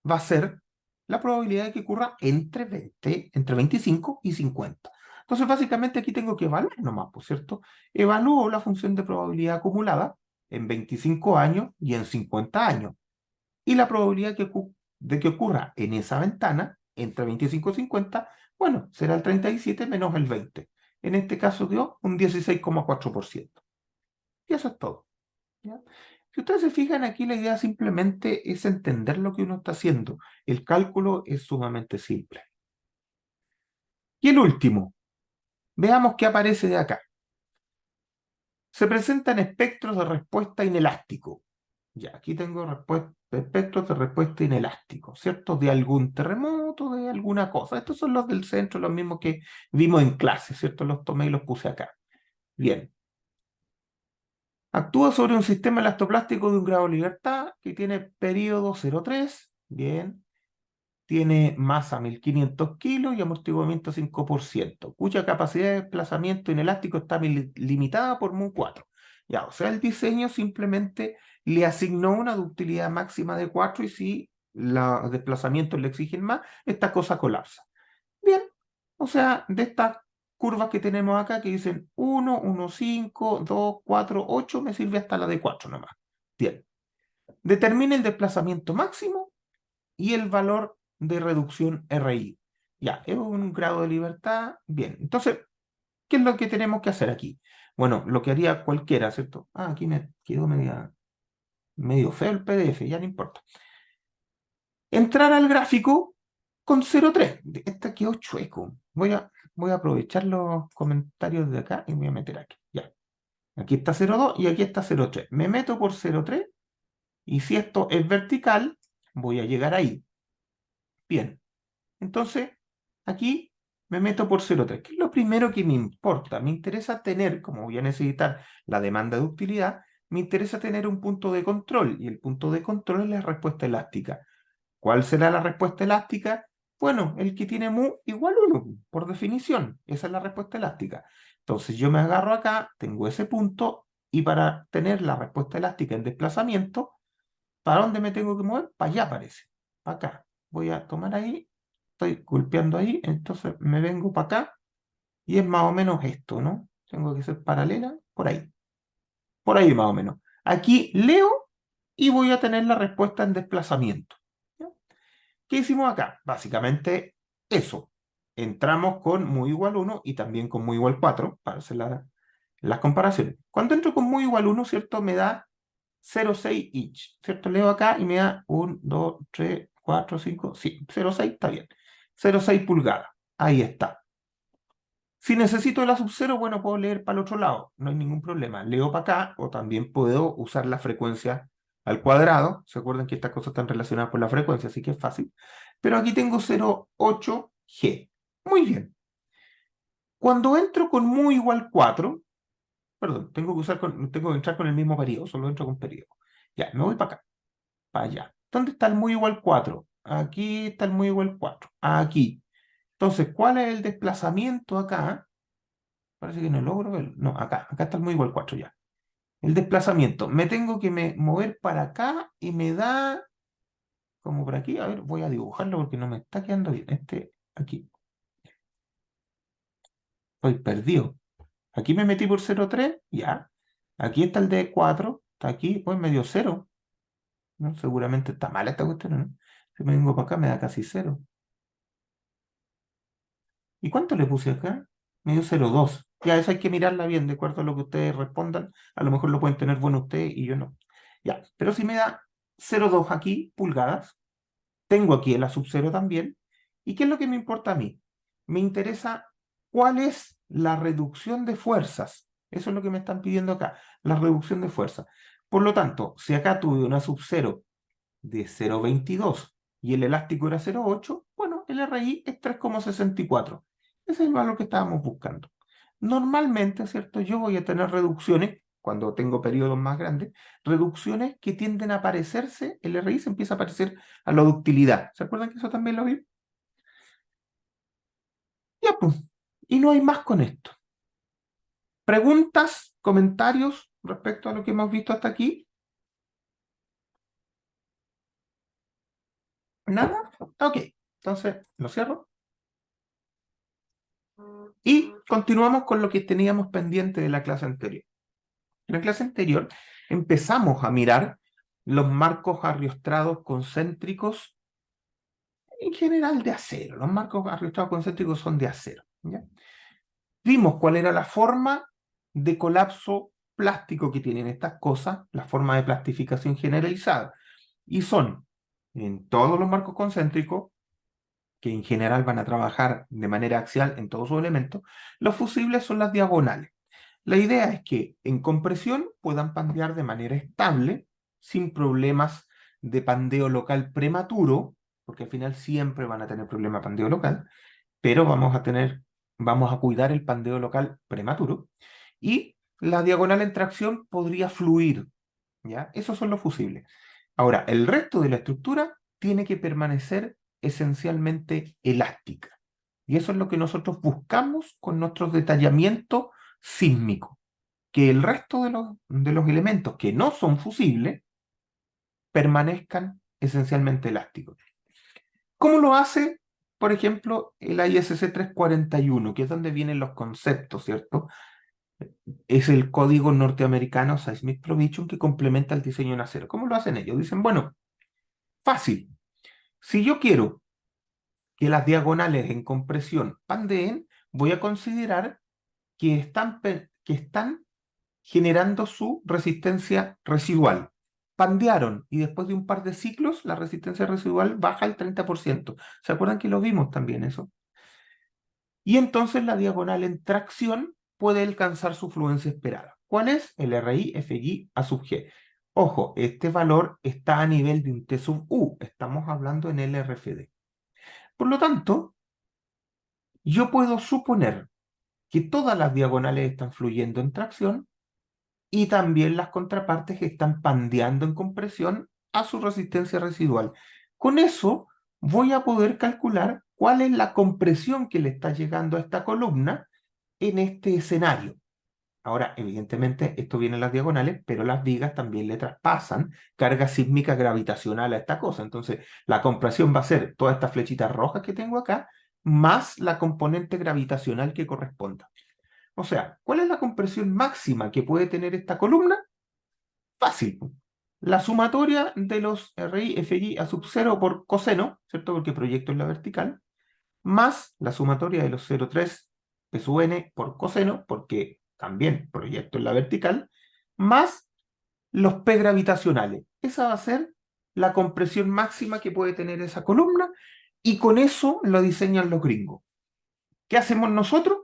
va a ser la probabilidad de que ocurra entre 25 y 50. Entonces, básicamente aquí tengo que evaluar nomás, ¿por cierto? Evalúo la función de probabilidad acumulada en 25 años y en 50 años. Y la probabilidad de que ocurra en esa ventana, entre 25 y 50, bueno, será el 37 menos el 20. En este caso dio un 16,4%. Y eso es todo, ¿ya? Si ustedes se fijan aquí, la idea simplemente es entender lo que uno está haciendo. El cálculo es sumamente simple. Y el último, veamos qué aparece de acá. Se presentan espectros de respuesta inelástico. Ya, aquí tengo espectros de respuesta inelástico, ¿cierto? De algún terremoto, de alguna cosa. Estos son los del centro, los mismos que vimos en clase, ¿cierto? Los tomé y los puse acá. Bien. Actúa sobre un sistema elastoplástico de un grado de libertad que tiene periodo 0,3. Bien. Tiene masa 1500 kilos y amortiguamiento 5%, cuya capacidad de desplazamiento inelástico está limitada por mu 4. Ya, o sea, el diseño simplemente le asignó una ductilidad máxima de 4 y si los desplazamientos le exigen más, esta cosa colapsa. Bien, o sea, de estas curvas que tenemos acá que dicen 1, 1, 5, 2, 4, 8, me sirve hasta la de 4 nomás. Bien, determine el desplazamiento máximo y el valor de reducción RI. Ya, es un grado de libertad. Bien, entonces, ¿qué es lo que tenemos que hacer aquí? Bueno, lo que haría cualquiera, ¿cierto? Ah, aquí me quedó medio feo el PDF, ya no importa. Entrar al gráfico con 0,3. Este quedó chueco. Voy a aprovechar los comentarios de acá y voy a meter aquí. Ya. Aquí está 0,2 y aquí está 0,3. Me meto por 0,3 y si esto es vertical, voy a llegar ahí. Bien. Entonces, aquí me meto por 0,3, que es lo primero que me importa. Me interesa tener, como voy a necesitar la demanda de utilidad, me interesa tener un punto de control, y el punto de control es la respuesta elástica. ¿Cuál será la respuesta elástica? Bueno, el que tiene mu igual 1, por definición. Esa es la respuesta elástica. Entonces yo me agarro acá, tengo ese punto, y para tener la respuesta elástica en desplazamiento, ¿para dónde me tengo que mover? Para allá parece, para acá. Voy a tomar ahí, estoy golpeando ahí, entonces me vengo para acá, y es más o menos esto, ¿no? Tengo que ser paralela, por ahí más o menos. Aquí leo y voy a tener la respuesta en desplazamiento. ¿Ya? ¿Qué hicimos acá? Básicamente eso. Entramos con muy igual 1 y también con muy igual 4 para hacer las comparaciones. Cuando entro con muy igual 1, ¿cierto? Me da 0,6 each, ¿cierto? Leo acá y me da 1, 2, 3, 4, 5, sí, 0,6 está bien. 0,6 pulgadas. Ahí está. Si necesito la sub-0, bueno, puedo leer para el otro lado, no hay ningún problema. Leo para acá o también puedo usar la frecuencia al cuadrado. ¿Se acuerdan que estas cosas están relacionadas por la frecuencia? Así que es fácil. Pero aquí tengo 0,8G. Muy bien. Cuando entro con mu igual 4, perdón, tengo que entrar con el mismo periodo, solo entro con periodo. Ya, me voy para acá, para allá. ¿Dónde está el mu igual 4? Aquí está el mu igual 4. Aquí. Entonces, ¿cuál es el desplazamiento acá? Parece que no logro verlo. No, acá está el muy igual 4 ya. El desplazamiento. Me tengo que mover para acá y me da como por aquí. A ver, voy a dibujarlo porque no me está quedando bien. Aquí. Estoy perdido. Aquí me metí por 0,3, ya. Aquí está el de 4, está aquí, pues me dio 0. ¿No? Seguramente está mal esta cuestión, ¿no? Si me vengo para acá me da casi 0. ¿Y cuánto le puse acá? Me dio 0,2. Ya, eso hay que mirarla bien, de acuerdo a lo que ustedes respondan. A lo mejor lo pueden tener bueno ustedes y yo no. Ya, pero si me da 0,2 aquí, pulgadas, tengo aquí el sub-0 también. ¿Y qué es lo que me importa a mí? Me interesa cuál es la reducción de fuerzas. Eso es lo que me están pidiendo acá, la reducción de fuerza. Por lo tanto, si acá tuve una sub-0 de 0,22 y el elástico era 0,8, bueno, el RI es 3,64. Ese es el valor que estábamos buscando. Normalmente, ¿cierto? Yo voy a tener reducciones, cuando tengo periodos más grandes, reducciones que tienden a parecerse, el RI se empieza a parecer a la ductilidad. ¿Se acuerdan que eso también lo vi? Ya, pues. Y no hay más con esto. ¿Preguntas, comentarios respecto a lo que hemos visto hasta aquí? ¿Nada? Ok. Entonces, lo cierro. Y continuamos con lo que teníamos pendiente de la clase anterior. En la clase anterior empezamos a mirar los marcos arriostrados concéntricos, en general de acero. Los marcos arriostrados concéntricos son de acero. ¿Ya? Vimos cuál era la forma de colapso plástico que tienen estas cosas, la forma de plastificación generalizada. Y son, en todos los marcos concéntricos, que en general van a trabajar de manera axial en todos sus elementos, los fusibles son las diagonales. La idea es que en compresión puedan pandear de manera estable, sin problemas de pandeo local prematuro, porque al final siempre van a tener problema de pandeo local, pero vamos a cuidar el pandeo local prematuro, y la diagonal en tracción podría fluir, ¿ya? Esos son los fusibles. Ahora, el resto de la estructura tiene que permanecer esencialmente elástica. Y eso es lo que nosotros buscamos con nuestro detallamiento sísmico, que el resto de los elementos que no son fusibles permanezcan esencialmente elásticos. ¿Cómo lo hace, por ejemplo, el ISC 341, que es donde vienen los conceptos, ¿cierto? Es el código norteamericano Seismic Provision que complementa el diseño en acero. ¿Cómo lo hacen ellos? Dicen, bueno, fácil. Si yo quiero que las diagonales en compresión pandeen, voy a considerar que están generando su resistencia residual. pandearon y después de un par de ciclos la resistencia residual baja al 30%. ¿Se acuerdan que lo vimos también eso? Y entonces la diagonal en tracción puede alcanzar su fluencia esperada. ¿Cuál es? El RI FI A sub G. Ojo, este valor está a nivel de un T sub U. Estamos hablando en LRFD. Por lo tanto, yo puedo suponer que todas las diagonales están fluyendo en tracción y también las contrapartes están pandeando en compresión a su resistencia residual. Con eso voy a poder calcular cuál es la compresión que le está llegando a esta columna en este escenario. Ahora, evidentemente, esto viene en las diagonales, pero las vigas también le traspasan carga sísmica gravitacional a esta cosa. Entonces, la compresión va a ser todas estas flechitas rojas que tengo acá, más la componente gravitacional que corresponda. O sea, ¿cuál es la compresión máxima que puede tener esta columna? Fácil. La sumatoria de los RI, FI a sub 0 por coseno, ¿cierto? Porque proyecto en la vertical, más la sumatoria de los 0,3 P sub n por coseno, porque también proyecto en la vertical, más los P gravitacionales. Esa va a ser la compresión máxima que puede tener esa columna, y con eso lo diseñan los gringos. ¿Qué hacemos nosotros?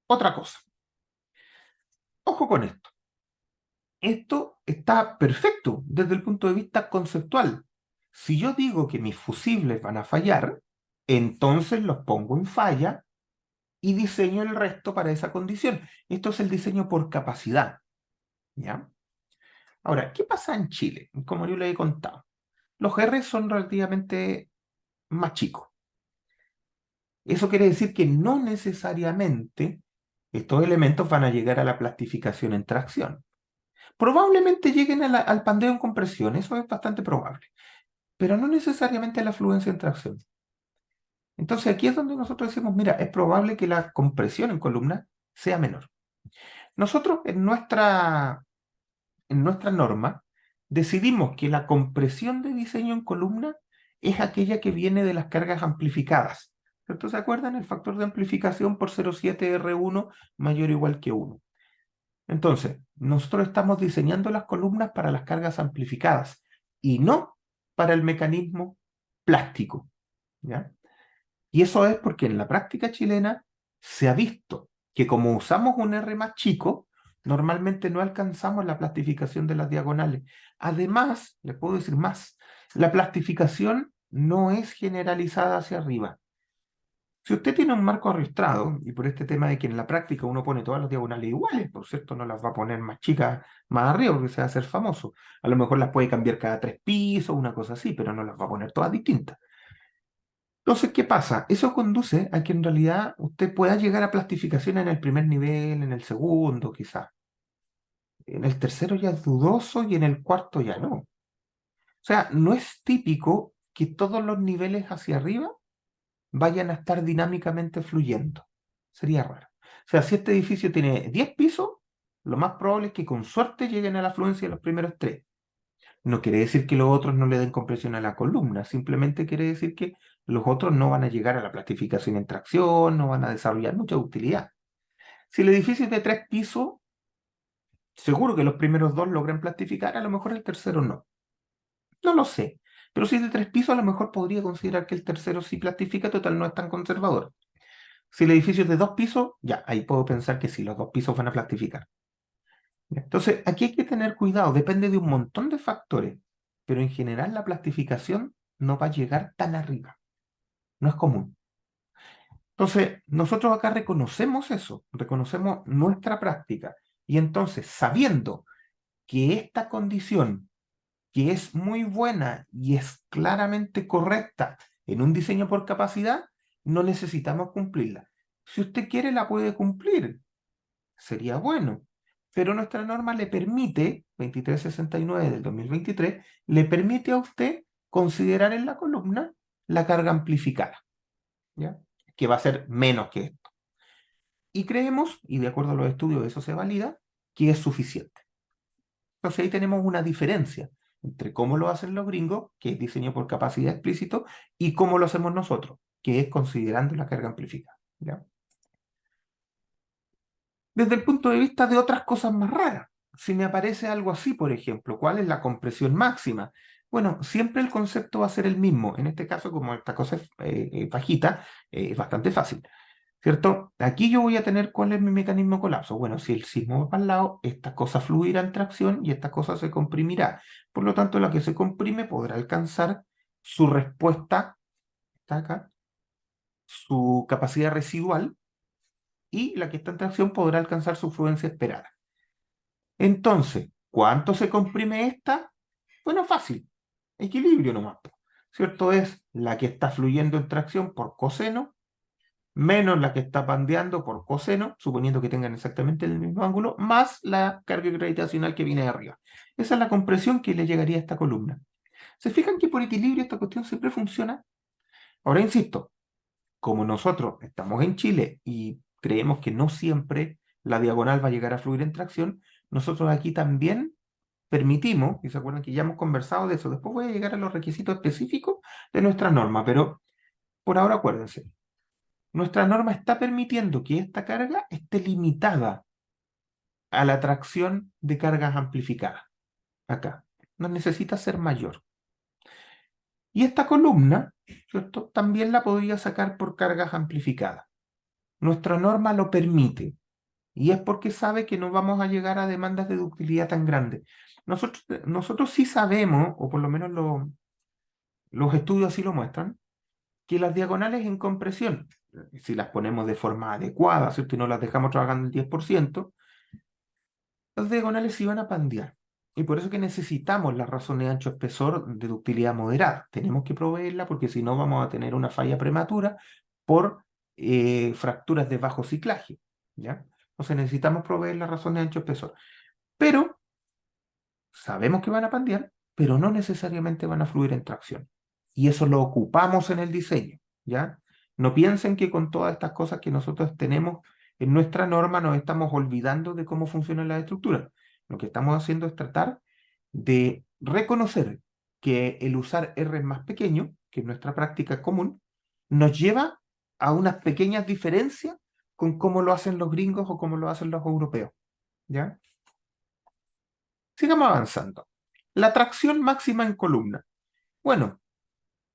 Otra cosa. Ojo con esto. Esto está perfecto desde el punto de vista conceptual. Si yo digo que mis fusibles van a fallar, entonces los pongo en falla y diseño el resto para esa condición. Esto es el diseño por capacidad, ¿ya? Ahora, ¿qué pasa en Chile? Como yo le he contado, los R son relativamente más chicos. Eso quiere decir que no necesariamente estos elementos van a llegar a la plastificación en tracción. Probablemente lleguen al pandeo en compresión, eso es bastante probable, pero no necesariamente a la fluencia en tracción. Entonces aquí es donde nosotros decimos, mira, es probable que la compresión en columna sea menor. Nosotros en nuestra norma decidimos que la compresión de diseño en columna es aquella que viene de las cargas amplificadas. ¿Cierto? ¿Se acuerdan? El factor de amplificación por 0,7 R1 mayor o igual que 1. Entonces, nosotros estamos diseñando las columnas para las cargas amplificadas y no para el mecanismo plástico, ¿ya? Y eso es porque en la práctica chilena se ha visto que como usamos un R más chico, normalmente no alcanzamos la plastificación de las diagonales. Además, les puedo decir más, la plastificación no es generalizada hacia arriba. Si usted tiene un marco arrastrado, y por este tema de que en la práctica uno pone todas las diagonales iguales, por cierto, no las va a poner más chicas más arriba porque se va a hacer famoso. A lo mejor las puede cambiar cada 3 pisos, una cosa así, pero no las va a poner todas distintas. Entonces, ¿qué pasa? Eso conduce a que en realidad usted pueda llegar a plastificación en el primer nivel, en el segundo quizás. En el tercero ya es dudoso y en el cuarto ya no. O sea, no es típico que todos los niveles hacia arriba vayan a estar dinámicamente fluyendo. Sería raro. O sea, si este edificio tiene 10 pisos, lo más probable es que con suerte lleguen a la fluencia de los primeros 3. No quiere decir que los otros no le den compresión a la columna, simplemente quiere decir que los otros no van a llegar a la plastificación en tracción, no van a desarrollar mucha utilidad. Si el edificio es de 3 pisos, seguro que los primeros 2 logran plastificar, a lo mejor el tercero no. No lo sé. Pero si es de 3 pisos, a lo mejor podría considerar que el tercero sí plastifica, total no es tan conservador. Si el edificio es de 2 pisos, ya, ahí puedo pensar que sí, los 2 pisos van a plastificar. Entonces, aquí hay que tener cuidado, depende de un montón de factores, pero en general la plastificación no va a llegar tan arriba, no es común. Entonces, nosotros acá reconocemos eso, reconocemos nuestra práctica, y entonces, sabiendo que esta condición, que es muy buena y es claramente correcta en un diseño por capacidad, no necesitamos cumplirla. Si usted quiere, la puede cumplir, sería bueno. Pero nuestra norma le permite, 2369 del 2023, le permite a usted considerar en la columna la carga amplificada, ¿ya? Que va a ser menos que esto. Y creemos, y de acuerdo a los estudios eso se valida, que es suficiente. Entonces ahí tenemos una diferencia entre cómo lo hacen los gringos, que es diseño por capacidad explícito, y cómo lo hacemos nosotros, que es considerando la carga amplificada, ¿ya? Desde el punto de vista de otras cosas más raras. si me aparece algo así, por ejemplo, ¿cuál es la compresión máxima? Bueno, siempre el concepto va a ser el mismo. En este caso, como esta cosa es bajita, es bastante fácil, ¿cierto? Aquí yo voy a tener cuál es mi mecanismo de colapso. Bueno, si el sismo va para el lado, esta cosa fluirá en tracción y esta cosa se comprimirá. Por lo tanto, la que se comprime podrá alcanzar su respuesta, está acá, su capacidad residual, y la que está en tracción podrá alcanzar su fluencia esperada. Entonces, ¿cuánto se comprime esta? Bueno, fácil, equilibrio nomás, ¿cierto? Es la que está fluyendo en tracción por coseno menos la que está pandeando por coseno, suponiendo que tengan exactamente el mismo ángulo, más la carga gravitacional que viene de arriba. Esa es la compresión que le llegaría a esta columna. ¿Se fijan que por equilibrio esta cuestión siempre funciona? Ahora insisto, como nosotros estamos en Chile y creemos que no siempre la diagonal va a llegar a fluir en tracción, nosotros aquí también permitimos, y se acuerdan que ya hemos conversado de eso, después voy a llegar a los requisitos específicos de nuestra norma, pero por ahora acuérdense, nuestra norma está permitiendo que esta carga esté limitada a la tracción de cargas amplificadas. Acá. No necesita ser mayor. Y esta columna, ¿cierto? También la podría sacar por cargas amplificadas. Nuestra norma lo permite. Y es porque sabe que no vamos a llegar a demandas de ductilidad tan grandes. Nosotros sí sabemos, o por lo menos los estudios así lo muestran, que las diagonales en compresión, si las ponemos de forma adecuada, ¿cierto? Y no las dejamos trabajando el 10%, las diagonales se iban a pandear. Y por eso que necesitamos la razón de ancho espesor de ductilidad moderada. Tenemos que proveerla porque si no vamos a tener una falla prematura por fracturas de bajo ciclaje. ¿Ya? Entonces necesitamos proveer la razón de ancho espesor. Pero sabemos que van a pandear, pero no necesariamente van a fluir en tracción. Y eso lo ocupamos en el diseño, ¿ya? No piensen que con todas estas cosas que nosotros tenemos en nuestra norma nos estamos olvidando de cómo funcionan las estructuras. Lo que estamos haciendo es tratar de reconocer que el usar R más pequeño, que en nuestra práctica común, nos lleva a unas pequeñas diferencias con cómo lo hacen los gringos o cómo lo hacen los europeos, ¿ya? Sigamos avanzando. La tracción máxima en columna. Bueno,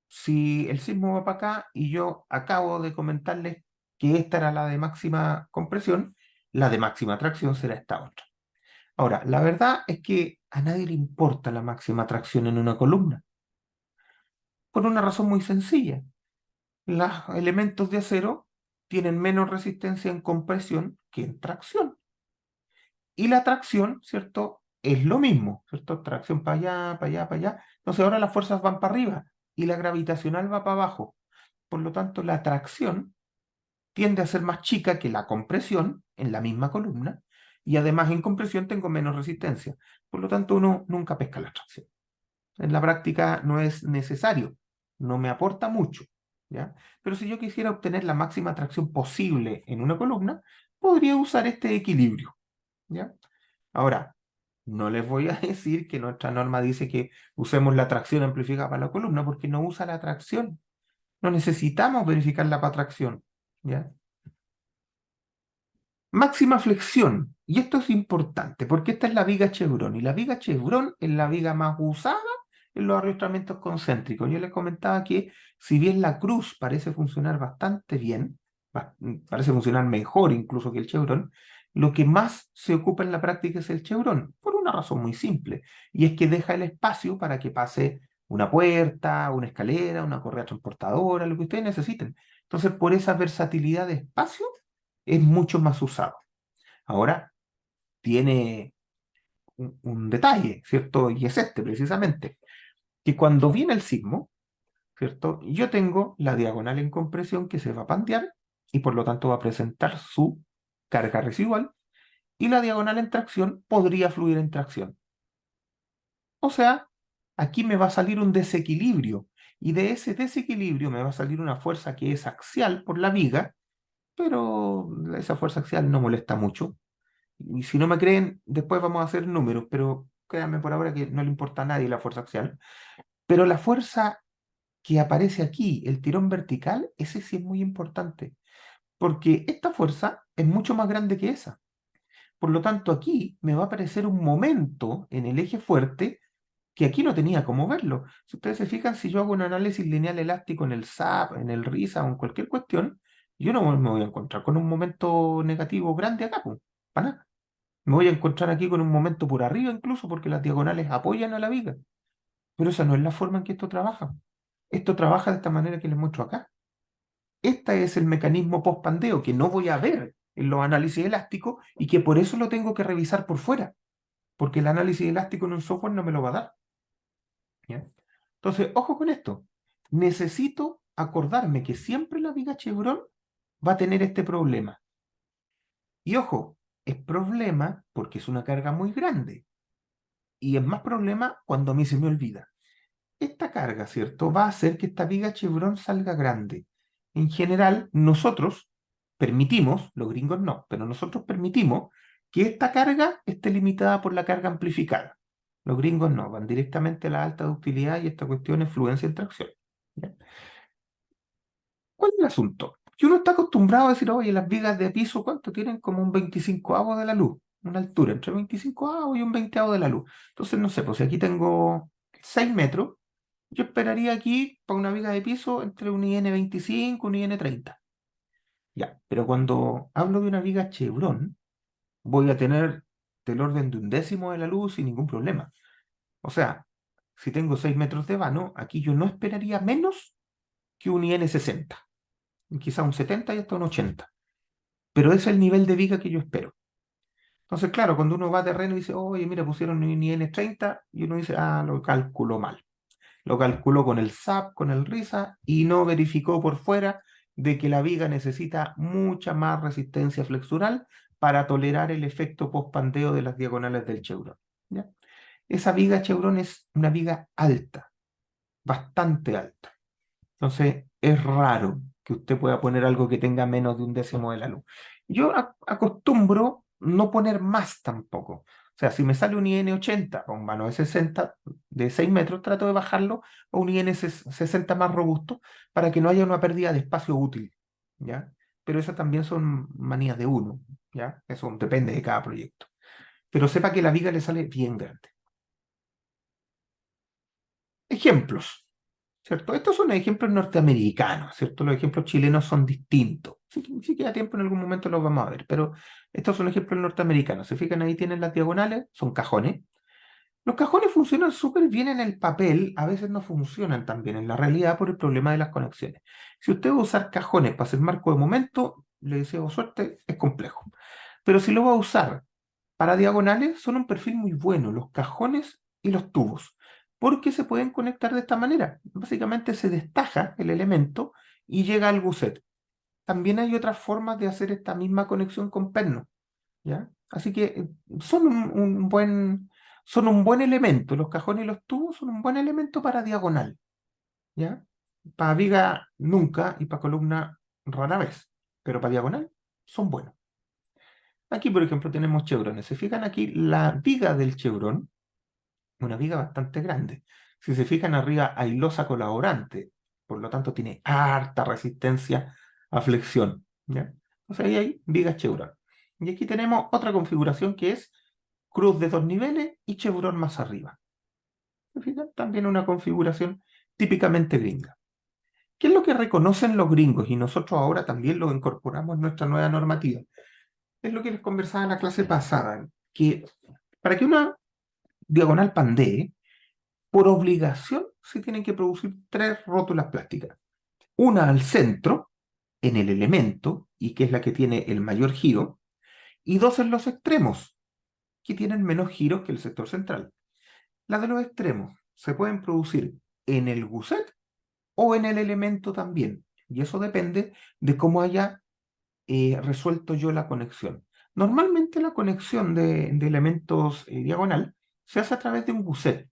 si el sismo va para acá y yo acabo de comentarles que esta era la de máxima compresión, la de máxima tracción será esta otra. Ahora, la verdad es que a nadie le importa la máxima tracción en una columna, por una razón muy sencilla. Los elementos de acero tienen menos resistencia en compresión que en tracción. Y la tracción, ¿cierto? Es lo mismo, ¿cierto? Tracción para allá, para allá, para allá. Entonces ahora las fuerzas van para arriba y la gravitacional va para abajo. Por lo tanto, la tracción tiende a ser más chica que la compresión en la misma columna y además en compresión tengo menos resistencia. Por lo tanto, uno nunca pesca la tracción. En la práctica no es necesario, no me aporta mucho, ¿ya? Pero si yo quisiera obtener la máxima tracción posible en una columna, podría usar este equilibrio, ¿ya? Ahora, no les voy a decir que nuestra norma dice que usemos la tracción amplificada para la columna, porque no usa la tracción. No necesitamos verificar la tracción, ¿ya? Máxima flexión. Y esto es importante, porque esta es la viga Chevron. Y la viga Chevron es la viga más usada en los arrastramientos concéntricos. Yo les comentaba que si bien la cruz parece funcionar bastante bien, parece funcionar mejor incluso que el Chevron, lo que más se ocupa en la práctica es el Chevron, por una razón muy simple, y es que deja el espacio para que pase una puerta, una escalera, una correa transportadora, lo que ustedes necesiten. Entonces, por esa versatilidad de espacio, es mucho más usado. Ahora, tiene un detalle, ¿cierto? Y es este precisamente, que cuando viene el sismo, ¿cierto? Yo tengo la diagonal en compresión que se va a pandear y por lo tanto va a presentar su carga residual y la diagonal en tracción podría fluir en tracción. O sea, aquí me va a salir un desequilibrio y de ese desequilibrio me va a salir una fuerza que es axial por la viga, pero esa fuerza axial no molesta mucho. Y si no me creen, después vamos a hacer números, pero créanme por ahora que no le importa a nadie la fuerza axial. Pero la fuerza que aparece aquí, el tirón vertical, ese sí es muy importante, porque esta fuerza es mucho más grande que esa. Por lo tanto, aquí me va a aparecer un momento en el eje fuerte que aquí no tenía cómo verlo. Si ustedes se fijan, si yo hago un análisis lineal elástico en el SAP, en el RISA o en cualquier cuestión, yo no me voy a encontrar con un momento negativo grande acá, pues, para nada. Me voy a encontrar aquí con un momento por arriba incluso porque las diagonales apoyan a la viga. Pero esa no es la forma en que esto trabaja. Esto trabaja de esta manera que les muestro acá. Este es el mecanismo post-pandeo que no voy a ver en los análisis elásticos y que por eso lo tengo que revisar por fuera, porque el análisis elástico en un software no me lo va a dar. ¿Ya? Entonces, ojo con esto. Necesito acordarme que siempre la viga Chevron va a tener este problema. Y ojo, es problema porque es una carga muy grande. Y es más problema cuando a mí se me olvida. Esta carga, ¿cierto? Va a hacer que esta viga Chevron salga grande. En general, nosotros permitimos, los gringos no, pero nosotros permitimos que esta carga esté limitada por la carga amplificada. Los gringos no, van directamente a la alta ductilidad y esta cuestión es fluencia en tracción. ¿Ya? ¿Cuál es el asunto? Que uno está acostumbrado a decir, oye, las vigas de piso, ¿cuánto tienen? Como un 25avo de la luz, una altura entre 25avo y un 20avo de la luz. Entonces, no sé, pues si aquí tengo 6 metros, yo esperaría aquí para una viga de piso entre un IN 25 y un IN 30. Ya, pero cuando hablo de una viga Chevron, voy a tener del orden de un décimo de la luz sin ningún problema. O sea, si tengo 6 metros de vano, aquí yo no esperaría menos que un IN 60, quizá un 70 y hasta un 80. Pero ese es el nivel de viga que yo espero. Entonces, claro, cuando uno va a terreno y dice, oye, mira, pusieron un IN 30, y uno dice, ah, lo calculó mal. Lo calculó con el SAP, con el RISA, y no verificó por fuera de que la viga necesita mucha más resistencia flexural para tolerar el efecto post-pandeo de las diagonales del chevron. ¿Ya? Esa viga chevron es una viga alta, bastante alta. Entonces, es raro que usted pueda poner algo que tenga menos de un décimo de la luz. Yo acostumbro no poner más tampoco. O sea, si me sale un IN 80 o un vano de 60, de 6 metros, trato de bajarlo a un IN 60 más robusto para que no haya una pérdida de espacio útil, ¿ya? Pero esas también son manías de uno, ¿ya? Eso depende de cada proyecto. Pero sepa que la viga le sale bien grande. Ejemplos. ¿Cierto? Estos son ejemplos norteamericanos, ¿cierto? Los ejemplos chilenos son distintos. Si queda tiempo en algún momento los vamos a ver, pero estos son ejemplos norteamericanos. Se fijan, ahí tienen las diagonales, son cajones. Los cajones funcionan súper bien en el papel, a veces no funcionan tan bien en la realidad por el problema de las conexiones. Si usted va a usar cajones para hacer marco de momento, le deseo suerte, es complejo. Pero si lo va a usar para diagonales, son un perfil muy bueno, los cajones y los tubos, porque se pueden conectar de esta manera. Básicamente se destaja el elemento y llega al guset. También hay otras formas de hacer esta misma conexión con perno, ¿ya? Así que son son un buen elemento. Los cajones y los tubos son un buen elemento para diagonal, ¿ya? Para viga nunca y para columna rara vez, pero para diagonal son buenos. Aquí, por ejemplo, tenemos chevrones. Se fijan aquí, la viga del chevrón, una viga bastante grande. Si se fijan arriba, hay losa colaborante, por lo tanto tiene harta resistencia a flexión, ¿ya? Entonces ahí hay vigas chevron. Y aquí tenemos otra configuración que es cruz de 2 niveles y chevron más arriba. ¿Se fijan? También una configuración típicamente gringa. ¿Qué es lo que reconocen los gringos? Y nosotros ahora también lo incorporamos en nuestra nueva normativa. Es lo que les conversaba en la clase pasada, que para que una diagonal pandee, por obligación se tienen que producir 3 rótulas plásticas. Una al centro, en el elemento, y que es la que tiene el mayor giro, y 2 en los extremos, que tienen menos giros que el sector central. Las de los extremos se pueden producir en el guset o en el elemento también, y eso depende de cómo haya resuelto yo la conexión. Normalmente la conexión de elementos diagonal se hace a través de un guset,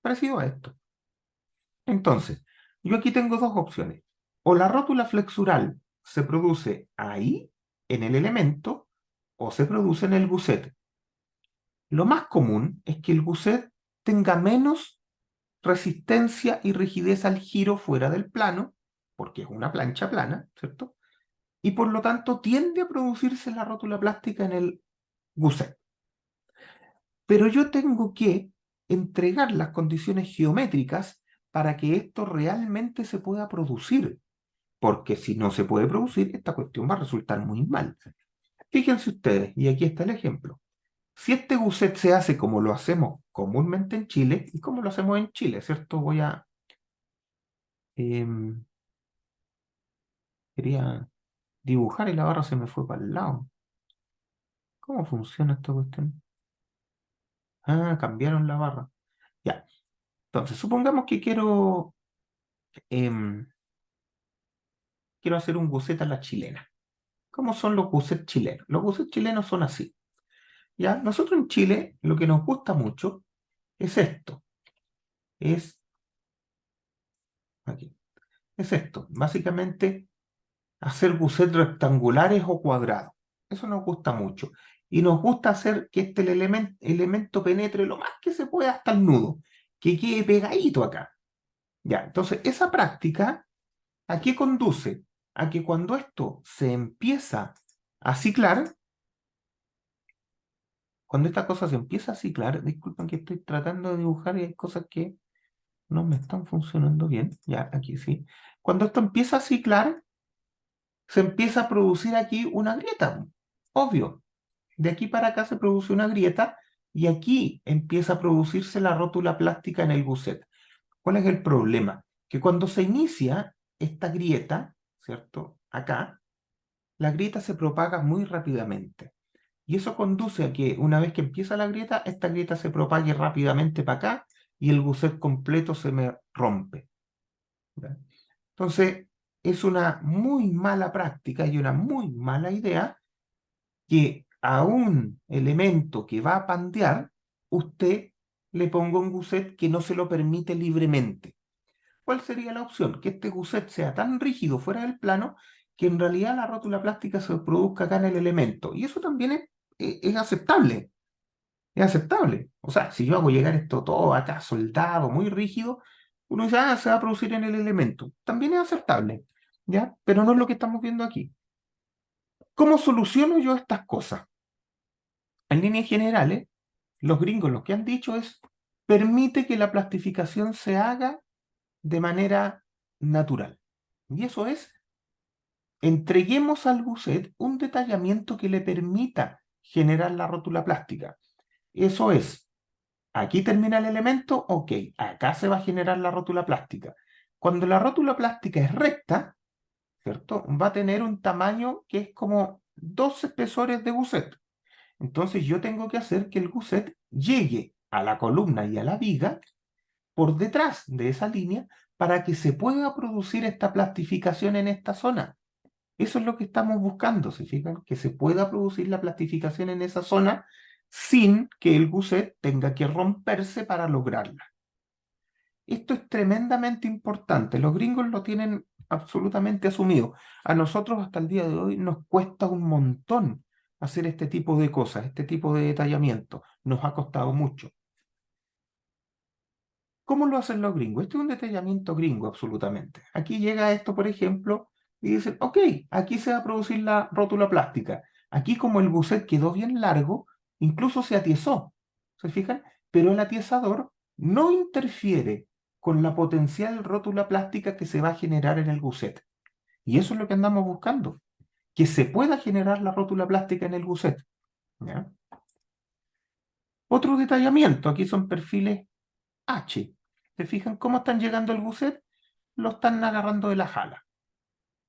parecido a esto. Entonces, yo aquí tengo dos opciones. O la rótula flexural se produce ahí, en el elemento, o se produce en el guset. Lo más común es que el guset tenga menos resistencia y rigidez al giro fuera del plano, porque es una plancha plana, ¿cierto? Y por lo tanto tiende a producirse la rótula plástica en el Gusset. Pero yo tengo que entregar las condiciones geométricas para que esto realmente se pueda producir, porque si no se puede producir, esta cuestión va a resultar muy mal. Fíjense ustedes, y aquí está el ejemplo. Si este gusset se hace como lo hacemos comúnmente en Chile, y como lo hacemos en Chile, ¿cierto? em, quería dibujar y la barra se me fue para el lado. ¿Cómo funciona esta cuestión? Ah, cambiaron la barra. Ya, entonces, supongamos que em, quiero hacer un gusset a la chilena. ¿Cómo son los gussets chilenos? Los gussets chilenos son así. ¿Ya? Nosotros en Chile lo que nos gusta mucho es esto. Es, aquí, es esto. Básicamente hacer gussets rectangulares o cuadrados. Eso nos gusta mucho. Y nos gusta hacer que este elemento penetre lo más que se pueda hasta el nudo, que quede pegadito acá. Ya, entonces esa práctica, ¿a qué conduce? A que cuando esto se empieza a ciclar, cuando esta cosa se empieza a ciclar, disculpen que estoy tratando de dibujar y hay cosas que no me están funcionando bien, ya aquí sí. Cuando esto empieza a ciclar, se empieza a producir aquí una grieta, obvio. De aquí para acá se produce una grieta y aquí empieza a producirse la rótula plástica en el gusset. ¿Cuál es el problema? Que cuando se inicia esta grieta, ¿cierto? Acá, la grieta se propaga muy rápidamente. Y eso conduce a que una vez que empieza la grieta, esta grieta se propague rápidamente para acá y el gusset completo se me rompe. ¿Ya? Entonces, es una muy mala práctica y una muy mala idea que a un elemento que va a pandear, usted le ponga un gusset que no se lo permite libremente. ¿Cuál sería la opción? Que este gusset sea tan rígido fuera del plano que en realidad la rótula plástica se produzca acá en el elemento. Y eso también es aceptable. Es aceptable. O sea, si yo hago llegar esto todo acá soldado, muy rígido, uno dice, ah, se va a producir en el elemento. También es aceptable, ¿ya? Pero no es lo que estamos viendo aquí. ¿Cómo soluciono yo estas cosas? En líneas generales, los gringos lo que han dicho es, permite que la plastificación se haga de manera natural. Y eso es, entreguemos al gusset un detallamiento que le permita generar la rótula plástica. Eso es, aquí termina el elemento, ok, acá se va a generar la rótula plástica. Cuando la rótula plástica es recta, ¿cierto? Va a tener un tamaño que es como 2 espesores de gusset. Entonces yo tengo que hacer que el gusset llegue a la columna y a la viga por detrás de esa línea para que se pueda producir esta plastificación en esta zona. Eso es lo que estamos buscando, ¿se fijan? Que se pueda producir la plastificación en esa zona sin que el gusset tenga que romperse para lograrla. Esto es tremendamente importante. Los gringos lo tienen absolutamente asumido. A nosotros hasta el día de hoy nos cuesta un montón hacer este tipo de cosas, este tipo de detallamiento. Nos ha costado mucho. ¿Cómo lo hacen los gringos? Este es un detallamiento gringo, absolutamente. Aquí llega esto, por ejemplo, y dicen, ok, aquí se va a producir la rótula plástica. Aquí como el gusset quedó bien largo, incluso se atiezó, ¿se fijan? Pero el atiesador no interfiere con la potencial rótula plástica que se va a generar en el gusset. Y eso es lo que andamos buscando, que se pueda generar la rótula plástica en el gusset. ¿Ya? Otro detallamiento, aquí son perfiles H. ¿Se fijan cómo están llegando al gusset? Lo están agarrando de la jala.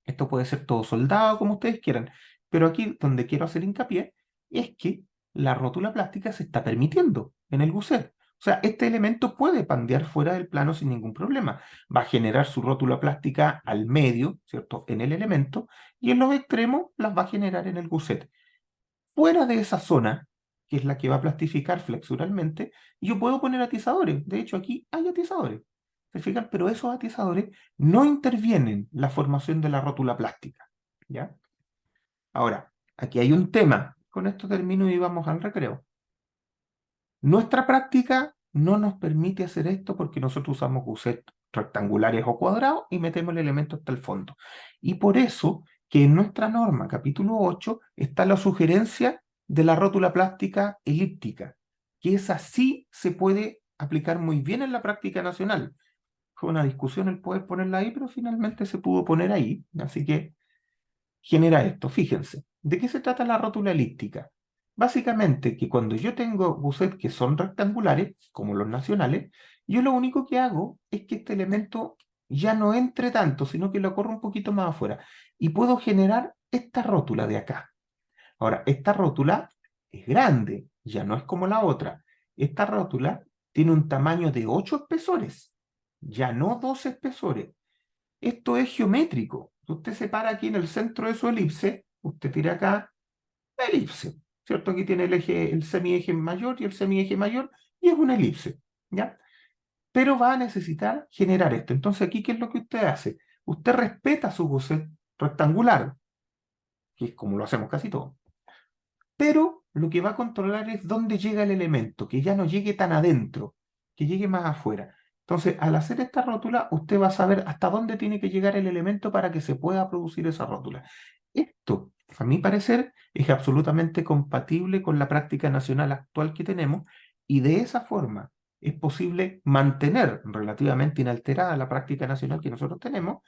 Esto puede ser todo soldado, como ustedes quieran, pero aquí donde quiero hacer hincapié es que la rótula plástica se está permitiendo en el gusset. O sea, este elemento puede pandear fuera del plano sin ningún problema. Va a generar su rótula plástica al medio, ¿cierto? En el elemento, y en los extremos las va a generar en el gusset. Fuera de esa zona, que es la que va a plastificar flexuralmente, yo puedo poner atizadores. De hecho, aquí hay atizadores. ¿Se fijan? Pero esos atizadores no intervienen en la formación de la rótula plástica. ¿Ya? Ahora, aquí hay un tema. Con esto termino y vamos al recreo. Nuestra práctica no nos permite hacer esto porque nosotros usamos gussets rectangulares o cuadrados y metemos el elemento hasta el fondo. Y por eso que en nuestra norma, capítulo 8, está la sugerencia de la rótula plástica elíptica, que esa sí se puede aplicar muy bien en la práctica nacional. Fue una discusión el poder ponerla ahí, pero finalmente se pudo poner ahí, así que genera esto. Fíjense, ¿de qué se trata la rótula elíptica? Básicamente que cuando yo tengo bucet que son rectangulares, como los nacionales, yo lo único que hago es que este elemento ya no entre tanto, sino que lo corro un poquito más afuera. Y puedo generar esta rótula de acá. Ahora, esta rótula es grande, ya no es como la otra. Esta rótula tiene un tamaño de 8 espesores, ya no 12 espesores. Esto es geométrico. Usted se para aquí en el centro de su elipse, usted tira acá la elipse, ¿cierto? Aquí tiene el eje, el semieje mayor y el semieje mayor, y es una elipse, ¿ya? Pero va a necesitar generar esto. Entonces, aquí, ¿qué es lo que usted hace? Usted respeta su bucet rectangular, que es como lo hacemos casi todo, pero lo que va a controlar es dónde llega el elemento, que ya no llegue tan adentro, que llegue más afuera. Entonces, al hacer esta rótula, usted va a saber hasta dónde tiene que llegar el elemento para que se pueda producir esa rótula. Esto, a mi parecer, es absolutamente compatible con la práctica nacional actual que tenemos y de esa forma es posible mantener relativamente inalterada la práctica nacional que nosotros tenemos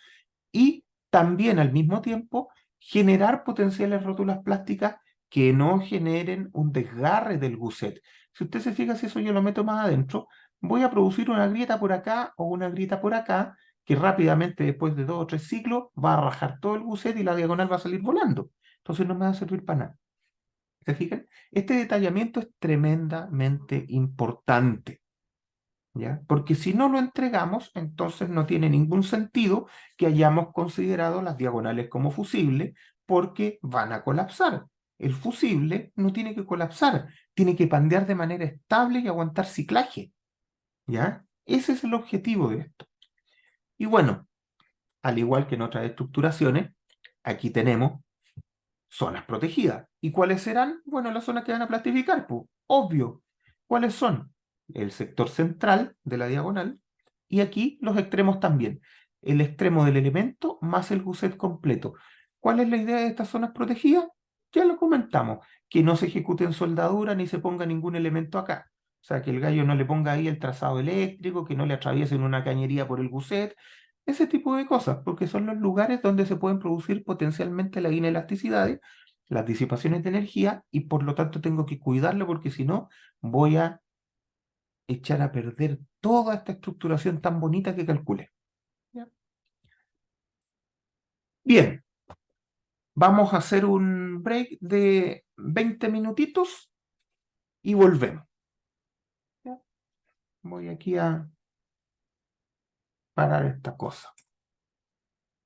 y también al mismo tiempo generar potenciales rótulas plásticas que no generen un desgarre del gusset. Si usted se fija, si eso yo lo meto más adentro, voy a producir una grieta por acá o una grieta por acá que rápidamente, después de 2 o 3 ciclos, va a rajar todo el gusset y la diagonal va a salir volando. Entonces no me va a servir para nada. ¿Se fijan? Este detallamiento es tremendamente importante. ¿Ya? Porque si no lo entregamos, entonces no tiene ningún sentido que hayamos considerado las diagonales como fusibles, porque van a colapsar. El fusible no tiene que colapsar, tiene que pandear de manera estable y aguantar ciclaje, ¿ya? Ese es el objetivo de esto. Y bueno, al igual que en otras estructuraciones, aquí tenemos zonas protegidas. ¿Y cuáles serán? Bueno, las zonas que van a plastificar, pues, obvio. ¿Cuáles son? El sector central de la diagonal y aquí los extremos también. El extremo del elemento más el gusset completo. ¿Cuál es la idea de estas zonas protegidas? Ya lo comentamos, que no se ejecuten soldadura ni se ponga ningún elemento acá. O sea, que el gallo no le ponga ahí el trazado eléctrico, que no le atraviesen una cañería por el gusset, ese tipo de cosas, porque son los lugares donde se pueden producir potencialmente las inelasticidades, las disipaciones de energía, y por lo tanto tengo que cuidarlo porque si no voy a echar a perder toda esta estructuración tan bonita que calculé. ¿Ya? Bien, vamos a hacer un break de 20 minutitos y volvemos. ¿Ya? Voy aquí a parar esta cosa.